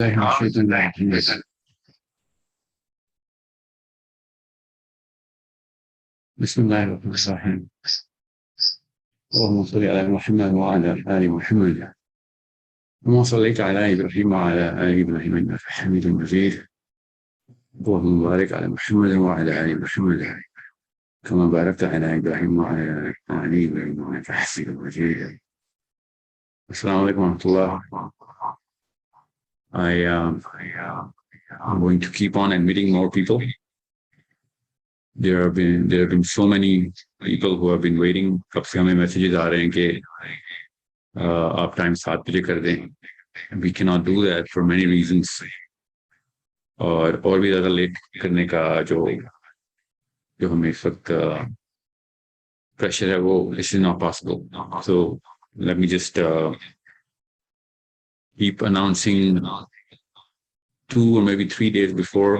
بسم الله الرحمن الرحيم. اللهم صل على محمد وعلى آل محمد كما صليت على إبراهيم وعلى آل إبراهيم إنك حميد مجيد. اللهم بارك على محمد وعلى آل محمد كما باركت على إبراهيم وعلى آل إبراهيم إنك حميد مجيد. السلام عليكم ورحمة الله. I'm going to keep on admitting more people. There have been so many people who have been waiting. کب سے ہمیں میسیجز آ رہے ہیں کہ آپ ٹائم 7 بجے کر دیں. We cannot do that for many reasons. اور بھی زیادہ لیٹ کرنے کا جو ہمیں اس وقت پریشر ہے وہ this is not possible. So let me just keep announcing 2 or maybe 3 days before.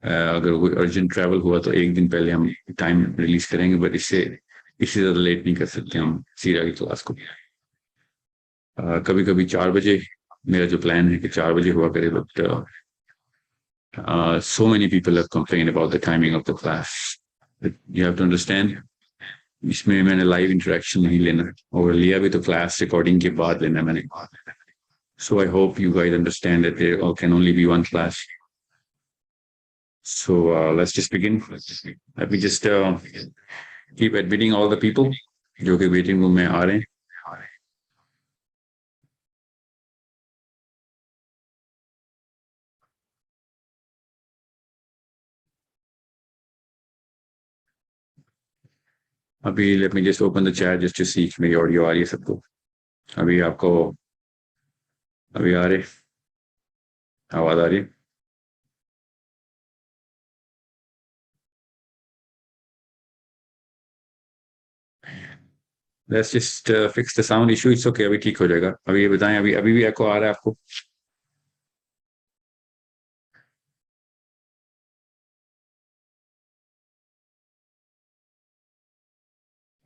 اگر کوئی ارجنٹ ٹریول ہوا تو ایک دن پہلے ہم ٹائم ریلیز کریں گے، بٹ اس سے زیادہ لیٹ نہیں کر سکتے ہم سیرا کی کلاس کو. کبھی کبھی 4 بجے میرا جو پلان ہے کہ 4 بجے ہوا کرے، but so many people have complained about the timing of the class. But you have to understand, اس میں نے لائیو انٹریکشن نہیں لینا، اور لیا بھی تو کلاس ریکارڈنگ کے بعد لینا میں نے. So I hope you guys understand that there can only be one class. So let's just begin. Let me just keep admitting all the people جو کہ waiting room میں آ رہے ہیں. ابھی let me just open the chat just to see if میری audio آ رہی ہے سب کو. ابھی آپ کو ابھی آ رہی آواز آ رہی ہے؟ Let's just fix the sound issue. It's okay. ابھی ٹھیک ہو جائے گا. ابھی یہ بتائیں ابھی بھی ایکو آ رہا ہے آپ کو؟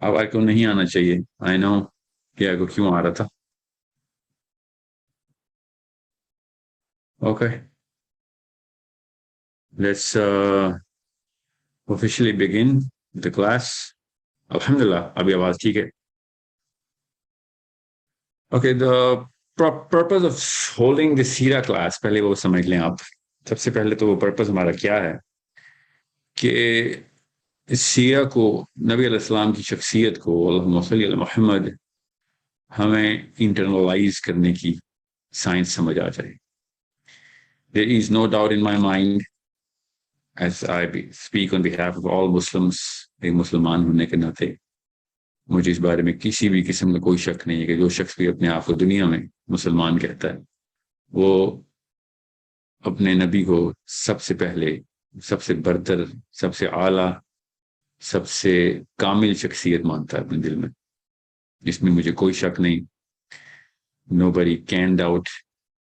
اب ایکو نہیں آنا چاہیے. I know کہ ایکو کیوں آ رہا تھا. Okay. Let's officially begin the class. Alhamdulillah, ابھی آواز ٹھیک ہے. Okay, the purpose of holding the Sierra class پہلے وہ سمجھ لیں آپ. سب سے پہلے تو وہ پرپز ہمارا کیا ہے کہ سیرا کو، نبی علیہ السلام کی شخصیت کو، اللہم صلی علی محمد، ہمیں انٹرنلائز کرنے کی سائنس سمجھ آ جائے. There is no doubt in my mind, as I speak on behalf of all Muslims, ایک مسلمان ہونے کے ناطے مجھے اس بارے میں کسی بھی قسم کا کوئی شک نہیں ہے کہ جو شخص بھی اپنے آپ کو دنیا میں مسلمان کہتا ہے وہ اپنے نبی کو سب سے پہلے، سب سے برتر، سب سے اعلیٰ، سب سے کامل شخصیت مانتا ہے اپنے دل میں. اس میں مجھے کوئی شک نہیں. Nobody can doubt.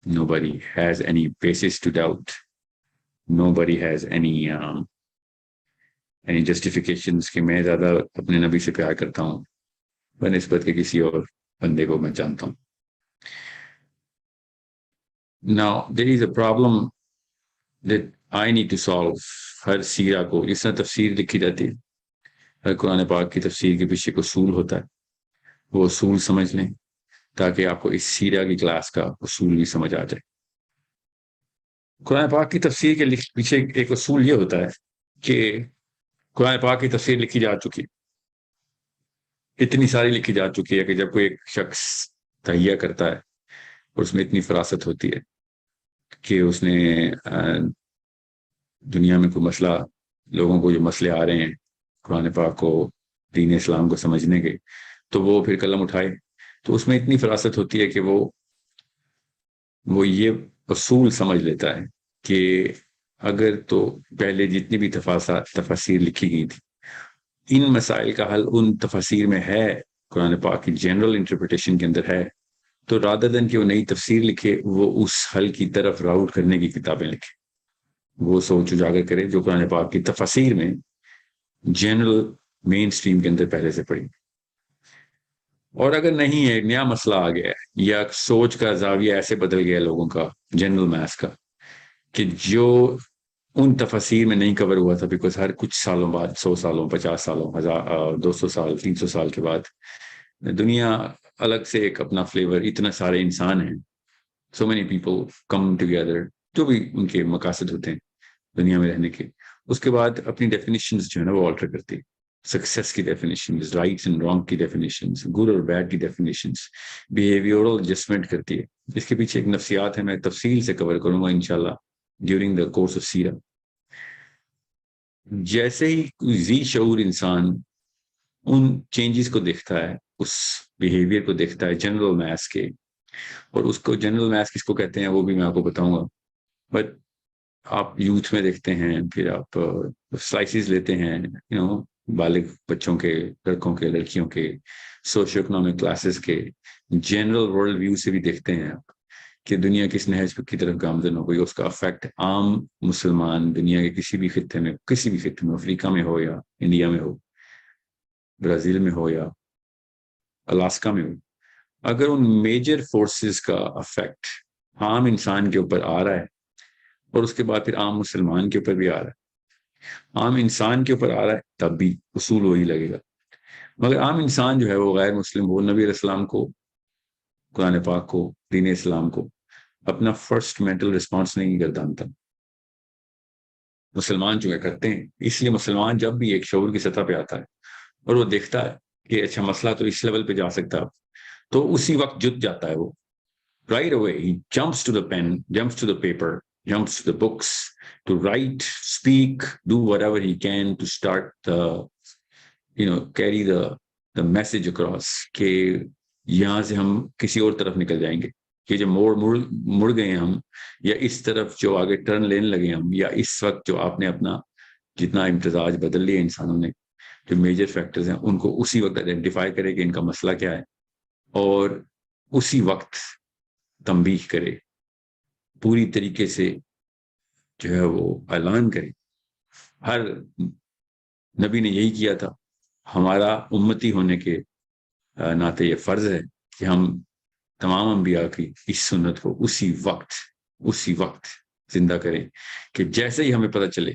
Nobody has any basis to doubt. Nobody has any justifications کہ میں زیادہ اپنے نبی سے پیار کرتا ہوں بنسبت کے کسی اور بندے کو میں جانتا ہوں. Now there is a problem that I need to solve. ہر سیرہ کو اس طرح تفسیر لکھی جاتی ہے. ہر قرآن پاک کی تفسیر کے پیچھے ایک اصول ہوتا ہے. وہ اصول سمجھ لیں تاکہ آپ کو اس سیرہ کی کلاس کا اصول بھی سمجھ آ جائے. قرآن پاک کی تفسیر کے پیچھے ایک اصول یہ ہوتا ہے کہ قرآن پاک کی تفسیر لکھی جا چکی، اتنی ساری لکھی جا چکی ہے کہ جب کوئی ایک شخص تہیہ کرتا ہے اور اس میں اتنی فراست ہوتی ہے کہ اس نے دنیا میں کوئی مسئلہ، لوگوں کو جو مسئلے آ رہے ہیں قرآن پاک کو، دین اسلام کو سمجھنے کے، تو وہ پھر قلم اٹھائے تو اس میں اتنی فراست ہوتی ہے کہ وہ یہ اصول سمجھ لیتا ہے کہ اگر تو پہلے جتنی بھی تفاسیر لکھی گئی تھی، ان مسائل کا حل ان تفاسیر میں ہے، قرآن پاک کی جنرل انٹرپریٹیشن کے اندر ہے، تو رادر دین کہ وہ نئی تفسیر لکھے، وہ اس حل کی طرف راؤٹ کرنے کی کتابیں لکھے. وہ سوچ اجاگر کرے جو قرآن پاک کی تفاسیر میں جنرل مین سٹریم کے اندر پہلے سے پڑھی. اور اگر نہیں ہے، نیا مسئلہ آ گیا ہے یا سوچ کا زاویہ ایسے بدل گیا لوگوں کا جنرل میتھس کا کہ جو ان تفاسیر میں نہیں کور ہوا تھا، بیکاز ہر کچھ سالوں بعد، 100 سالوں، 50 سالوں، 200 سال، 300 سال کے بعد دنیا الگ سے ایک اپنا فلیور، اتنا سارے انسان ہیں، so many people come together, جو بھی ان کے مقاصد ہوتے ہیں دنیا میں رہنے کے، اس کے بعد اپنی ڈیفینیشنز جو ہے نا وہ آلٹر کرتی ہے. سکسیس کی ڈیفینیشنز، رائٹس اینڈ رانگ کی ڈیفینیشنز، گڈ اور بیڈ کی ڈیفینیشنز، بیہیویئرل ایڈجسٹمنٹ کرتی ہے. اس کے پیچھے ایک نفسیات ہے، میں تفصیل سے کور کروں گا انشاءاللہ ڈیورنگ دا کورس آف سیرہ. جیسے ہی ذی شعور انسان ان چینجز کو دیکھتا ہے، اس بیہیویئر کو دیکھتا ہے جنرل میتھس کے، اور اس کو جنرل میتھس کس کو کہتے ہیں وہ بھی میں آپ کو بتاؤں گا، بٹ آپ یوتھ میں دیکھتے ہیں، پھر آپ سلائسز لیتے ہیں، بالغ بچوں کے، لڑکوں کے، لڑکیوں کے، سوشو اکنامک کلاسز کے، جنرل ورلڈ ویو سے بھی دیکھتے ہیں آپ کہ دنیا کس نہج کی طرف گامزن ہو گئی. اس کا افیکٹ عام مسلمان دنیا کے کسی بھی خطے میں، افریقہ میں ہو یا انڈیا میں ہو، برازیل میں ہو یا الاسکا میں ہو، اگر ان میجر فورسز کا افیکٹ عام انسان کے اوپر آ رہا ہے، اور اس کے بعد پھر عام مسلمان کے اوپر بھی آ رہا ہے، عام انسان کے اوپر آ رہا ہے، تب بھی اصول وہی لگے گا. مگر عام انسان جو ہے وہ غیر مسلم، وہ نبی علیہ السلام کو، قرآن پاک کو، دین اسلام کو اپنا فرسٹ مینٹل رسپانس نہیں گردانتا. مسلمان جو ہے کرتے ہیں. اس لیے مسلمان جب بھی ایک شعور کی سطح پہ آتا ہے اور وہ دیکھتا ہے کہ اچھا مسئلہ تو اس لیول پہ جا سکتا ہے، تو اسی وقت جت جاتا ہے وہ. Right away, he jumps to the pen, jumps to the paper, jumps to the books to write, speak, do whatever he can to start carry the message across کہ یہاں سے ہم کسی اور طرف نکل جائیں گے، کہ جب مڑ گئے ہم، یا اس طرف جو آگے ٹرن لینے لگے ہم، یا اس وقت جو آپ نے اپنا جتنا امتزاج بدل لیا انسانوں نے، جو میجر فیکٹرز ہیں ان کو اسی وقت آئیڈینٹیفائی کرے کہ ان کا مسئلہ کیا ہے، اور اسی وقت تنبیہ کرے، پوری طریقے سے جو ہے وہ اعلان کرے. ہر نبی نے یہی کیا تھا. ہمارا امتی ہونے کے ناطے یہ فرض ہے کہ ہم تمام انبیاء کی اس سنت کو اسی وقت زندہ کریں، کہ جیسے ہی ہمیں پتہ چلے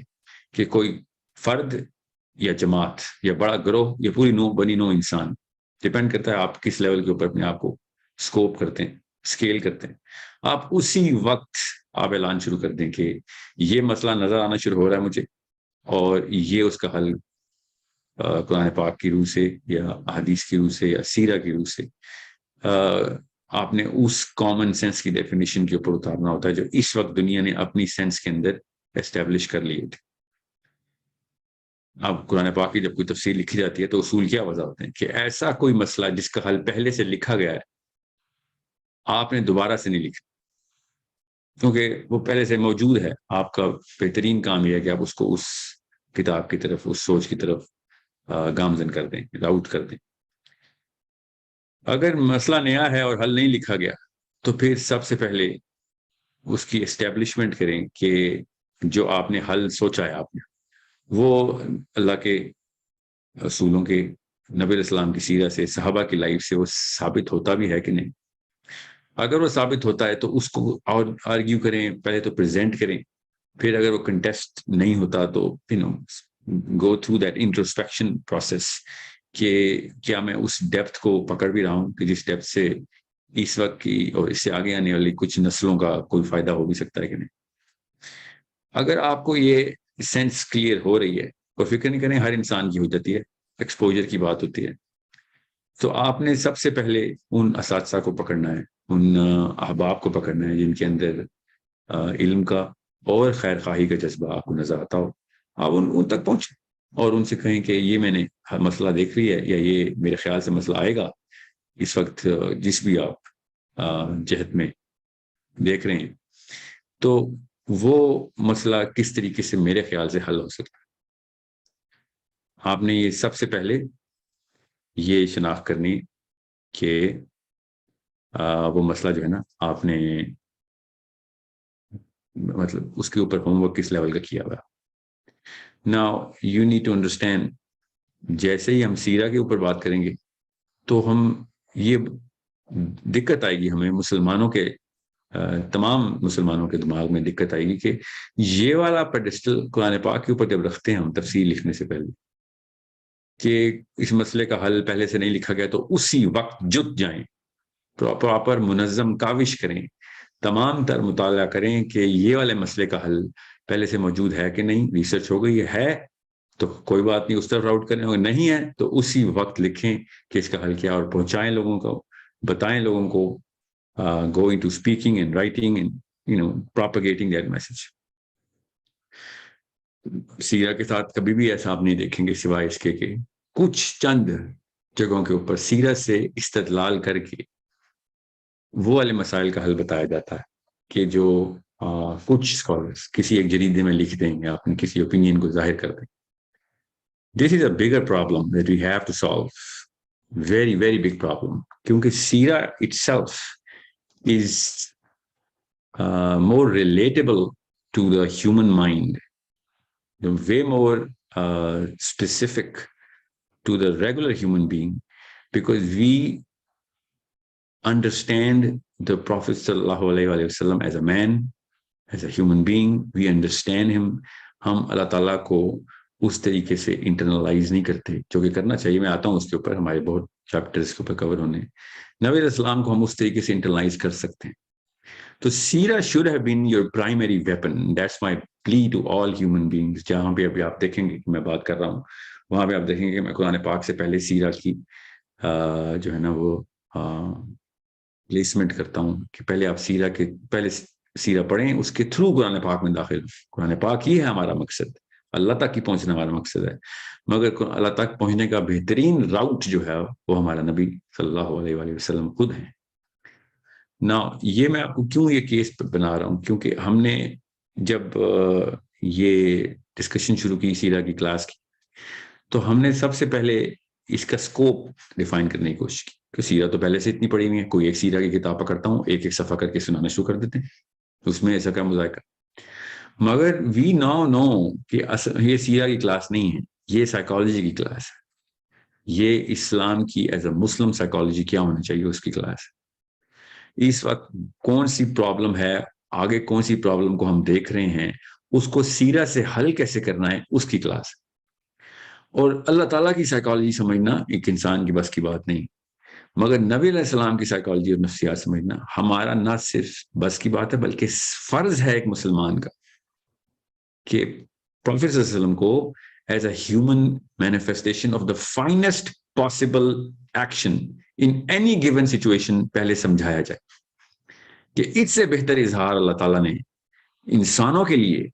کہ کوئی فرد یا جماعت یا بڑا گروہ یا پوری بنی نو انسان، ڈیپینڈ کرتا ہے آپ کس لیول کے اوپر اپنے آپ کو اسکوپ کرتے ہیں، اسکیل کرتے ہیں، آپ اسی وقت آپ اعلان شروع کر دیں کہ یہ مسئلہ نظر آنا شروع ہو رہا ہے مجھے، اور یہ اس کا حل قرآن پاک کی روح سے یا حدیث کی روح سے یا سیرہ کی روح سے آپ نے اس کامن سینس کی ڈیفینیشن کے اوپر اتارنا ہوتا ہے جو اس وقت دنیا نے اپنی سینس کے اندر اسٹیبلش کر لیے تھے. اب قرآن پاک کی جب کوئی تفسیر لکھی جاتی ہے تو اصول کیا وضع ہوتے ہیں کہ ایسا کوئی مسئلہ جس کا حل پہلے سے لکھا گیا ہے آپ نے دوبارہ سے نہیں لکھا، کیونکہ وہ پہلے سے موجود ہے. آپ کا بہترین کام یہ ہے کہ آپ اس کو اس کتاب کی طرف، اس سوچ کی طرف گامزن کر دیں، راؤٹ کر دیں. اگر مسئلہ نیا ہے اور حل نہیں لکھا گیا تو پھر سب سے پہلے اس کی اسٹیبلشمنٹ کریں کہ جو آپ نے حل سوچا ہے آپ نے، وہ اللہ کے رسولوں کے، نبی علیہ السلام کی سیرہ سے، صحابہ کی لائف سے وہ ثابت ہوتا بھی ہے کہ نہیں. اگر وہ ثابت ہوتا ہے تو اس کو اور آرگیو کریں، پہلے تو پریزنٹ کریں، پھر اگر وہ کنٹیسٹ نہیں ہوتا تو go through that introspection process کہ کیا میں اس ڈیپتھ کو پکڑ بھی رہا ہوں کہ جس ڈیپتھ سے اس وقت کی اور اس سے آگے آنے والی کچھ نسلوں کا کوئی فائدہ ہو بھی سکتا ہے کہ نہیں. اگر آپ کو یہ سینس کلیئر ہو رہی ہے، اور فکر نہیں کریں ہر انسان کی ہو جاتی ہے، ایکسپوجر کی بات ہوتی ہے، تو آپ نے سب سے پہلے ان اساتذہ کو پکڑنا ہے، ان احباب کو پکڑنا ہے جن کے اندر علم کا اور خیر خواہی کا جذبہ آپ کو نظر آتا ہو. آپ ان تک پہنچیں اور ان سے کہیں کہ یہ میں نے مسئلہ دیکھ لی ہے، یا یہ میرے خیال سے مسئلہ آئے گا اس وقت جس بھی آپ جہت میں دیکھ رہے ہیں، تو وہ مسئلہ کس طریقے سے میرے خیال سے حل ہو سکتا ہے. آپ نے یہ سب سے پہلے یہ شناخت کرنی کہ وہ مسئلہ جو ہے نا آپ نے مطلب اس کے اوپر ہوم ورک کس لیول کا کیا ہوا. Now you need to understand، جیسے ہی ہم سیرہ کے اوپر بات کریں گے تو ہم یہ دقت آئے گی ہمیں مسلمانوں کے تمام مسلمانوں کے دماغ میں دقت آئے گی کہ یہ والا پیڈسٹل قرآن پاک کے اوپر جب رکھتے ہیں ہم تفسیر لکھنے سے پہلے کہ اس مسئلے کا حل پہلے سے نہیں لکھا گیا تو اسی وقت جت جائیں، پراپر منظم کاوش کریں، تمام تر مطالعہ کریں کہ یہ والے مسئلے کا حل پہلے سے موجود ہے کہ نہیں، ریسرچ ہو گئی ہے تو کوئی بات نہیں، اس طرف راؤٹ کریں، اگر نہیں ہے تو اسی وقت لکھیں کہ اس کا حل کیا، اور پہنچائیں لوگوں کو، بتائیں لوگوں کو، go into speaking and writing and propagating that message. سیرہ کے ساتھ کبھی بھی ایسا آپ نہیں دیکھیں گے سوائے اس کے کہ کچھ چند جگہوں کے اوپر سیرت سے استدلال کر کے وہ والے مسائل کا حل بتایا جاتا ہے کہ جو کچھ اسکالرس کسی ایک جریدے میں لکھ دیں یا اپنی کسی اوپینین کو ظاہر کر دیں. This is a bigger problem that we have to solve, very very big problem, کیونکہ سیرہ itself is more relatable to the human mind, way more specific to the regular human being, because we understand the Prophet sallallahu alaihi wasallam as a man, as a human being. We understand him. ہم اللہ تعالیٰ کو اس طریقے سے internalise نہیں کرتے جو کہ کرنا چاہیے. میں آتا ہوں اس کے اوپر، ہمارے بہت چیپٹرز کے اوپر کور ہونے. نبی علیہ السلام کو ہم اس طریقے سے انٹرنلائز کر سکتے ہیں. تو سیرہ should have been your primary weapon. That's my plea to all human beings. جہاں پہ ابھی آپ دیکھیں گے کہ میں بات کر رہا ہوں وہاں پہ آپ دیکھیں گے کہ میں قرآن پاک سے پہلے سیرہ کی جو ہے نا وہ پلیسمنٹ کرتا ہوں کہ پہلے آپ سیرہ کے پہلے سیرہ پڑھیں، اس کے تھرو قرآن پاک میں داخل. قرآن پاک ہی ہے ہمارا مقصد، اللہ تک کی پہنچنا ہمارا مقصد ہے، مگر اللہ تک پہنچنے کا بہترین راؤٹ جو ہے وہ ہمارا نبی صلی اللہ علیہ وآلہ وسلم خود ہیں. نا یہ میں آپ کو کیوں یہ کیس بنا رہا ہوں، کیونکہ ہم نے جب یہ ڈسکشن شروع کی سیرہ کی کلاس کی تو ہم نے سب سے پہلے اس کا سکوپ ڈیفائن کرنے کی کوشش کی کہ سیرہ تو پہلے سے اتنی پڑھی ہوئی ہے، کوئی ایک سیرہ کی کتاب پکڑتا ہوں، ایک ایک صفحہ کر کے سنانا شروع کر دیتے ہیں، اس میں ایسا کیا مذائقہ. مگر وی ناؤ نو کہ یہ سیرہ کی کلاس نہیں ہے، یہ سائیکالوجی کی کلاس ہے، یہ اسلام کی ایز اے مسلم سائیکالوجی کیا ہونا چاہیے اس کی کلاس ہے. اس وقت کون سی پرابلم ہے، آگے کون سی پرابلم کو ہم دیکھ رہے ہیں، اس کو سیرہ سے حل کیسے کرنا ہے، اس کی کلاس. اور اللہ تعالیٰ کی سائیکالوجی سمجھنا ایک انسان کی بس کی بات نہیں، مگر نبی علیہ السلام کی سائیکالوجی اور نفسیات سمجھنا ہمارا نہ صرف بس کی بات ہے بلکہ فرض ہے ایک مسلمان کا کہ پروفیٹ صلی اللہ علیہ وسلم کو as a human manifestation of the finest possible action in any given situation پہلے سمجھایا جائے کہ اس سے بہتر اظہار اللہ تعالیٰ نے انسانوں کے لیے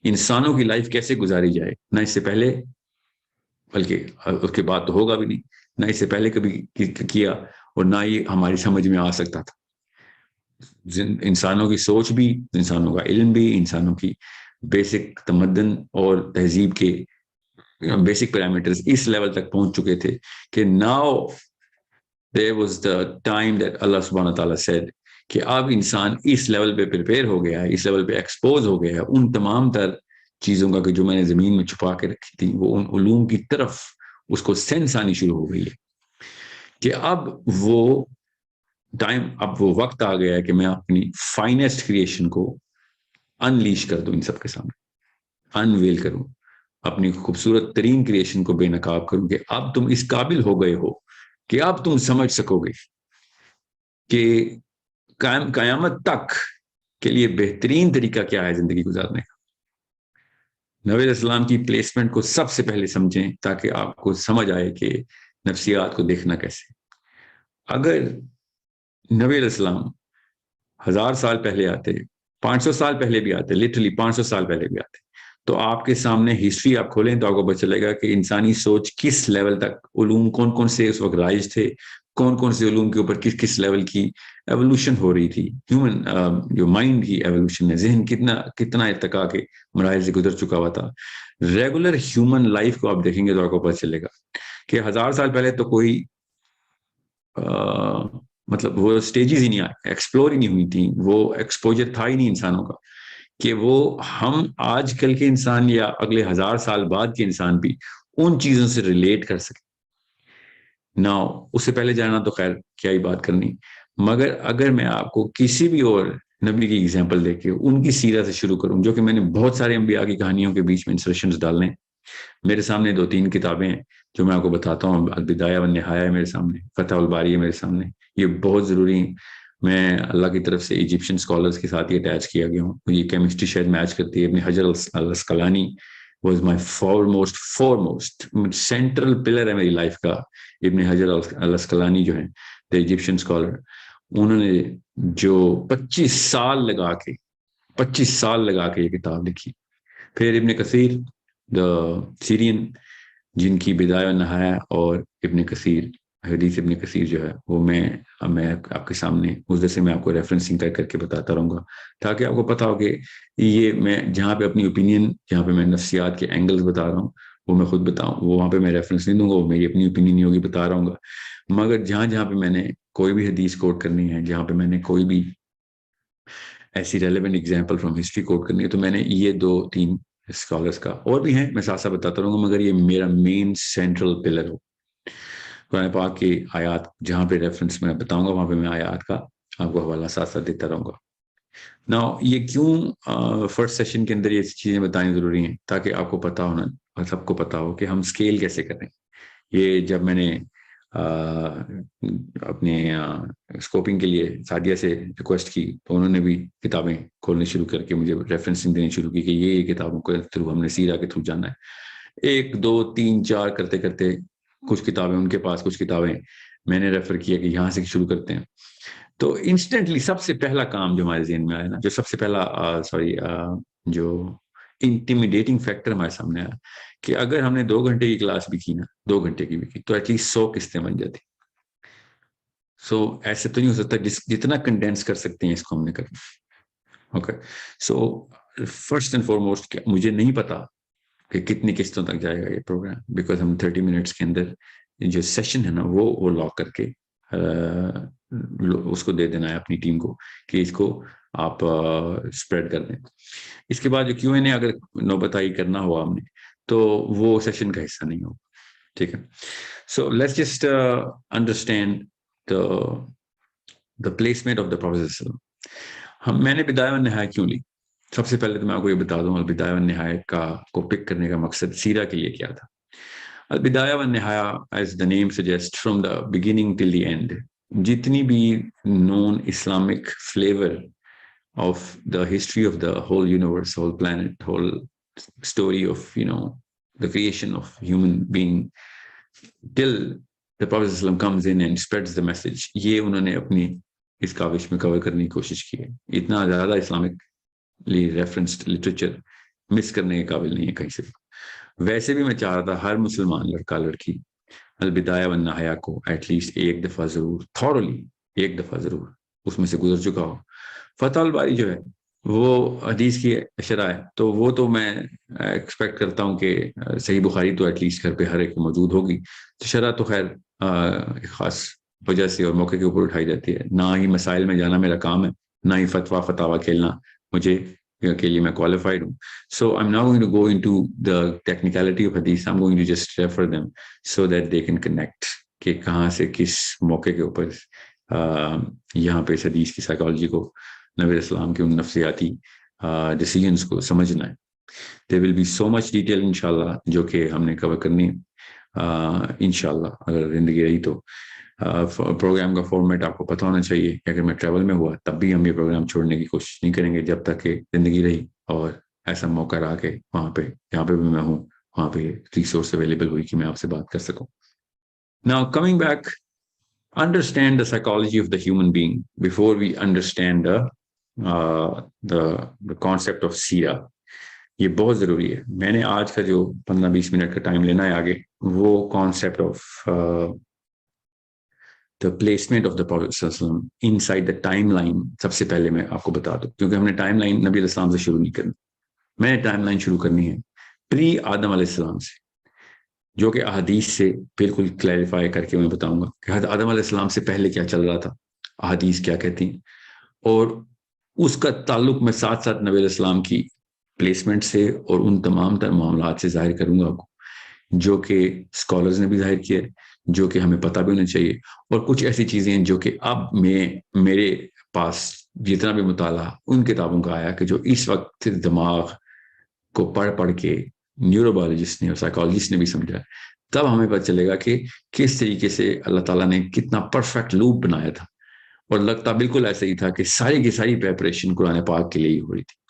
انسانوں کی لائف کیسے گزاری جائے نہ اس سے پہلے، بلکہ اس کے بعد تو ہوگا بھی نہیں، نہ اس سے پہلے کبھی کیا اور نہ ہی ہماری سمجھ میں آ سکتا تھا. انسانوں کی سوچ بھی، انسانوں کا علم بھی، انسانوں کی بیسک تمدن اور تہذیب کے بیسک پیرامیٹرز اس لیول تک پہنچ چکے تھے کہ now there was the time that اللہ سبحانہ تعالیٰ said کہ اب انسان اس لیول پہ پریپیئر ہو گیا ہے، اس لیول پہ ایکسپوز ہو گیا ہے ان تمام تر چیزوں کا کہ جو میں نے زمین میں چھپا کے رکھی تھی، وہ ان علوم کی طرف اس کو سینس آنی شروع ہو گئی ہے کہ اب وہ ٹائم، اب وہ وقت آ گیا ہے کہ میں اپنی فائنسٹ کریشن کو انلیش کر دوں، ان سب کے سامنے انویل کروں، اپنی خوبصورت ترین کریشن کو بے نقاب کروں کہ اب تم اس قابل ہو گئے ہو کہ اب تم سمجھ سکو گے کہ قیامت تک کے لیے بہترین طریقہ کیا ہے زندگی گزارنے کا. نبی علیہ السلام کی پلیسمنٹ کو سب سے پہلے سمجھیں تاکہ آپ کو سمجھ آئے کہ نفسیات کو دیکھنا کیسے. اگر نبی علیہ السلام 1000 سال پہلے آتے، 500 سال پہلے بھی آتے، لٹرلی 500 سال پہلے بھی آتے، تو آپ کے سامنے ہسٹری آپ کھولیں تو آپ کو پتہ چلے گا کہ انسانی سوچ کس لیول تک، علوم کون کون سے اس وقت رائج تھے، کون کون سے علوم کے اوپر کس کس لیول کی ایوولوشن ہو رہی تھی. ہیومن جو مائنڈ کی ایوولوشن ہے، ذہن کتنا ارتقا کے مراحل سے گزر چکا ہوا تھا. ریگولر ہیومن لائف کو آپ دیکھیں گے تو آپ کو پتہ چلے گا کہ 1000 سال پہلے تو کوئی مطلب وہ سٹیجز ہی نہیں آئے، ایکسپلور ہی نہیں ہوئی تھیں، وہ ایکسپوجر تھا ہی نہیں انسانوں کا کہ وہ ہم آج کل کے انسان یا اگلے 1000 سال بعد کے انسان بھی ان چیزوں سے ریلیٹ کر سکیں. نا اس سے پہلے جانا تو خیر کیا ہی بات کرنی، مگر اگر میں آپ کو کسی بھی اور نبی کی اگزامپل دے کے ان کی سیرت سے شروع کروں، جو کہ میں نے بہت سارے انبیاء کی کہانیوں کے بیچ میں انسرشنز ڈالنے، میرے سامنے 2-3 کتابیں ہیں جو میں آپ کو بتاتا ہوں. البدایہ والنہایہ ہے میرے سامنے، فتح الباری ہے میرے سامنے، یہ بہت ضروری ہیں. میں اللہ کی طرف سے ایجپشن اسکالرس کے ساتھ یہ اٹیچ کیا گیا ہوں. یہ کیمسٹری شاید میچ کرتی ہے. ابن حجر الاسقلانی was my foremost central pillar ہے میری لائف کا. ابن حجر الاسقلانی جو ہیں دا ایجپشین اسکالر، انہوں نے جو 25 سال لگا کے یہ کتاب لکھی. پھر ابن کثیر دا سیرین، جن کی بدایہ و نہایہ اور ابن کثیر، حدیث ابن کثیر جو ہے وہ میں آپ کے سامنے اس جیسے میں آپ کو ریفرنسنگ کر کے بتاتا رہوں گا، تاکہ آپ کو پتا ہو کہ یہ میں جہاں پہ اپنی اوپینین، جہاں پہ میں نفسیات کے اینگلز بتا رہا ہوں وہ میں خود بتاؤں، وہ وہاں پہ میں ریفرنس نہیں دوں گا، وہ میری اپنی اوپینین نہیں ہوگی، بتا رہا ہوں گا. مگر جہاں پہ میں نے کوئی بھی حدیث کوٹ کرنی ہے، جہاں پہ میں نے کوئی بھی ایسی ریلیونٹ ایگزامپل فرام ہسٹری کوٹ کرنی ہے، تو میں نے یہ 2-3 اسکالرس کا، اور بھی ہیں میں ساتھ بتاتا رہوں گا، مگر یہ میرا مین سینٹرل پلر ہو. قرآن پاک کی آیات جہاں پہ ریفرنس میں بتاؤں گا وہاں پہ میں آیات کا آپ کو حوالہ ساتھ دیتا رہوں گا. نا یہ کیوں فرسٹ سیشن کے اندر یہ چیزیں بتانی ضروری ہیں، تاکہ آپ کو پتا ہونا اور سب کو پتا ہو کہ ہم اسکیل کیسے کریں. یہ جب میں نے اپنے اسکوپنگ کے لیے سعدیہ سے ریکویسٹ کی تو انہوں نے بھی کتابیں کھولنے شروع کر کے مجھے ریفرنسنگ دینی شروع کی کہ یہ کتابوں کے تھرو ہم نے سیرہ کے تھرو جانا ہے. 1 2 3 4 کرتے کرتے کچھ کتابیں ان کے پاس، کچھ کتابیں میں نے ریفر کیا کہ یہاں سے شروع کرتے ہیں. تو انسٹنٹلی سب سے پہلا کام جو ہمارے ذہن میں آیا نا، جو سب سے پہلا جو انٹیمیڈیٹنگ فیکٹر ہمارے سامنے آیا کہ اگر ہم نے 2 گھنٹے کی کلاس بھی کی نا، 2 گھنٹے کی بھی کی، تو ایٹ لیسٹ 100 قسطیں بن جاتی. ایسے تو نہیں ہو سکتا، جتنا کنڈینس کر سکتے ہیں اس کو ہم نے کرنا. اوکے، فرسٹ اینڈ فارموسٹ مجھے نہیں پتا کہ کتنی قسطوں تک جائے گا یہ پروگرام، بیکاز ہم 30 منٹس کے اندر جو سیشن ہے نا وہ لاک کر کے اس کو دے دینا ہے اپنی ٹیم کو کہ اس کو آپ اسپریڈ کر دیں. اس کے بعد جو کیو این اے اگر نوبتائی کرنا ہوا ہم نے تو وہ سیشن کا حصہ نہیں ہوگا. ٹھیک ہے، so let's just understand the placement of the professor. میں نے بدایہ و نہایہ کیوں لی؟ سب سے پہلے تو میں آپ کو یہ بتا دوں البدایہ و نہایہ کو پک کرنے کا مقصد سیرہ کے لیے کیا تھا. البدایہ و نہایہ as the name suggest from the beginning till the end, جتنی بھی known Islamic flavour of the history of the whole universe, whole planet, whole story of the creation of human being till the Prophet ﷺ comes in and spreads the message. یہ انہوں نے اپنی اس کاوش میں کور کرنے کی کوشش کی ہے. اتنا زیادہ اسلامکلی ریفرنسڈ لٹریچر مس کرنے کے قابل نہیں ہے کہیں سے. ویسے بھی میں چاہ رہا تھا ہر مسلمان لڑکا لڑکی البدایہ والنہایہ کو ایٹ لیسٹ ایک دفعہ ضرور، تھورلی ایک دفعہ ضرور اس میں سے گزر چکا ہو. فتح الباری جو ہے وہ حدیث کی شرح ہے، تو وہ تو میں ایکسپیکٹ کرتا ہوں کہ صحیح بخاری تو ایٹ لیسٹ گھر پہ ہر ایک موجود ہوگی. تو شرح تو خیر ایک خاص وجہ سے اور موقع کے اوپر اٹھائی جاتی ہے. نہ ہی مسائل میں جانا میرا کام ہے، نہ ہی فتوا کھیلنا مجھے کے لیے میں qualified ہوں. So I'm not going to go into the technicality of hadith. I'm going to just refer them so that they can connect کہ کہاں سے کس موقع کے اوپر یہاں پہ اس حدیث کی سائیکالوجی کو، نبی علیہ السلام کے ان نفسیاتی ڈیسیجنس کو سمجھنا ہے. There will be so much detail انشاءاللہ جو کہ ہم نے کور کرنی انشاءاللہ اگر زندگی رہی تو. پروگرام کا فارمیٹ آپ کو پتہ ہونا چاہیے کہ اگر میں ٹریول میں ہوا تب بھی ہم یہ پروگرام چھوڑنے کی کوشش نہیں کریں گے جب تک کہ زندگی رہی اور ایسا موقع رہا کہ وہاں پہ جہاں پہ بھی میں ہوں وہاں پہ ریسورس اویلیبل ہوئی کہ میں آپ سے بات کر سکوں. Now coming back, understand the psychology of the human being before we understand the concept of سیرہ. یہ بہت ضروری ہے. میں نے آج کا جو 15-20 منٹ کا ٹائم لینا ہے آگے وہ concept of the placement of the Prophet صلی اللہ علیہ وسلم inside the timeline سب سے پہلے میں آپ کو بتا دوں، کیونکہ ہم نے ٹائم لائن نبی علیہ السلام سے شروع نہیں کرنی. میں نے ٹائم لائن شروع کرنی ہے پری آدم علیہ السلام سے، جو کہ احادیث سے بالکل کلیریفائی کر کے میں بتاؤں گا کہ حضرت آدم علیہ السلام سے پہلے کیا چل رہا تھا، احادیث کیا کہتی ہیں، اور اس کا تعلق میں ساتھ ساتھ نبی علیہ السلام کی پلیسمنٹ سے اور ان تمام تر معاملات سے ظاہر کروں گا آپ کو جو کہ اسکالرز نے بھی ظاہر کیا ہے، جو کہ ہمیں پتہ بھی ہونا چاہیے، اور کچھ ایسی چیزیں جو کہ اب میرے پاس جتنا بھی مطالعہ ان کتابوں کا آیا کہ جو اس وقت دماغ کو پڑھ کے نیورولوجسٹ نے اور سائیکالوجسٹ نے بھی سمجھا، تب ہمیں پتہ چلے گا کہ کس طریقے سے اللہ تعالیٰ نے کتنا پرفیکٹ لوپ بنایا تھا، اور لگتا بالکل ایسا ہی تھا کہ ساری کی ساری پریپریشن قرآن پاک کے لیے ہی ہو رہی تھی۔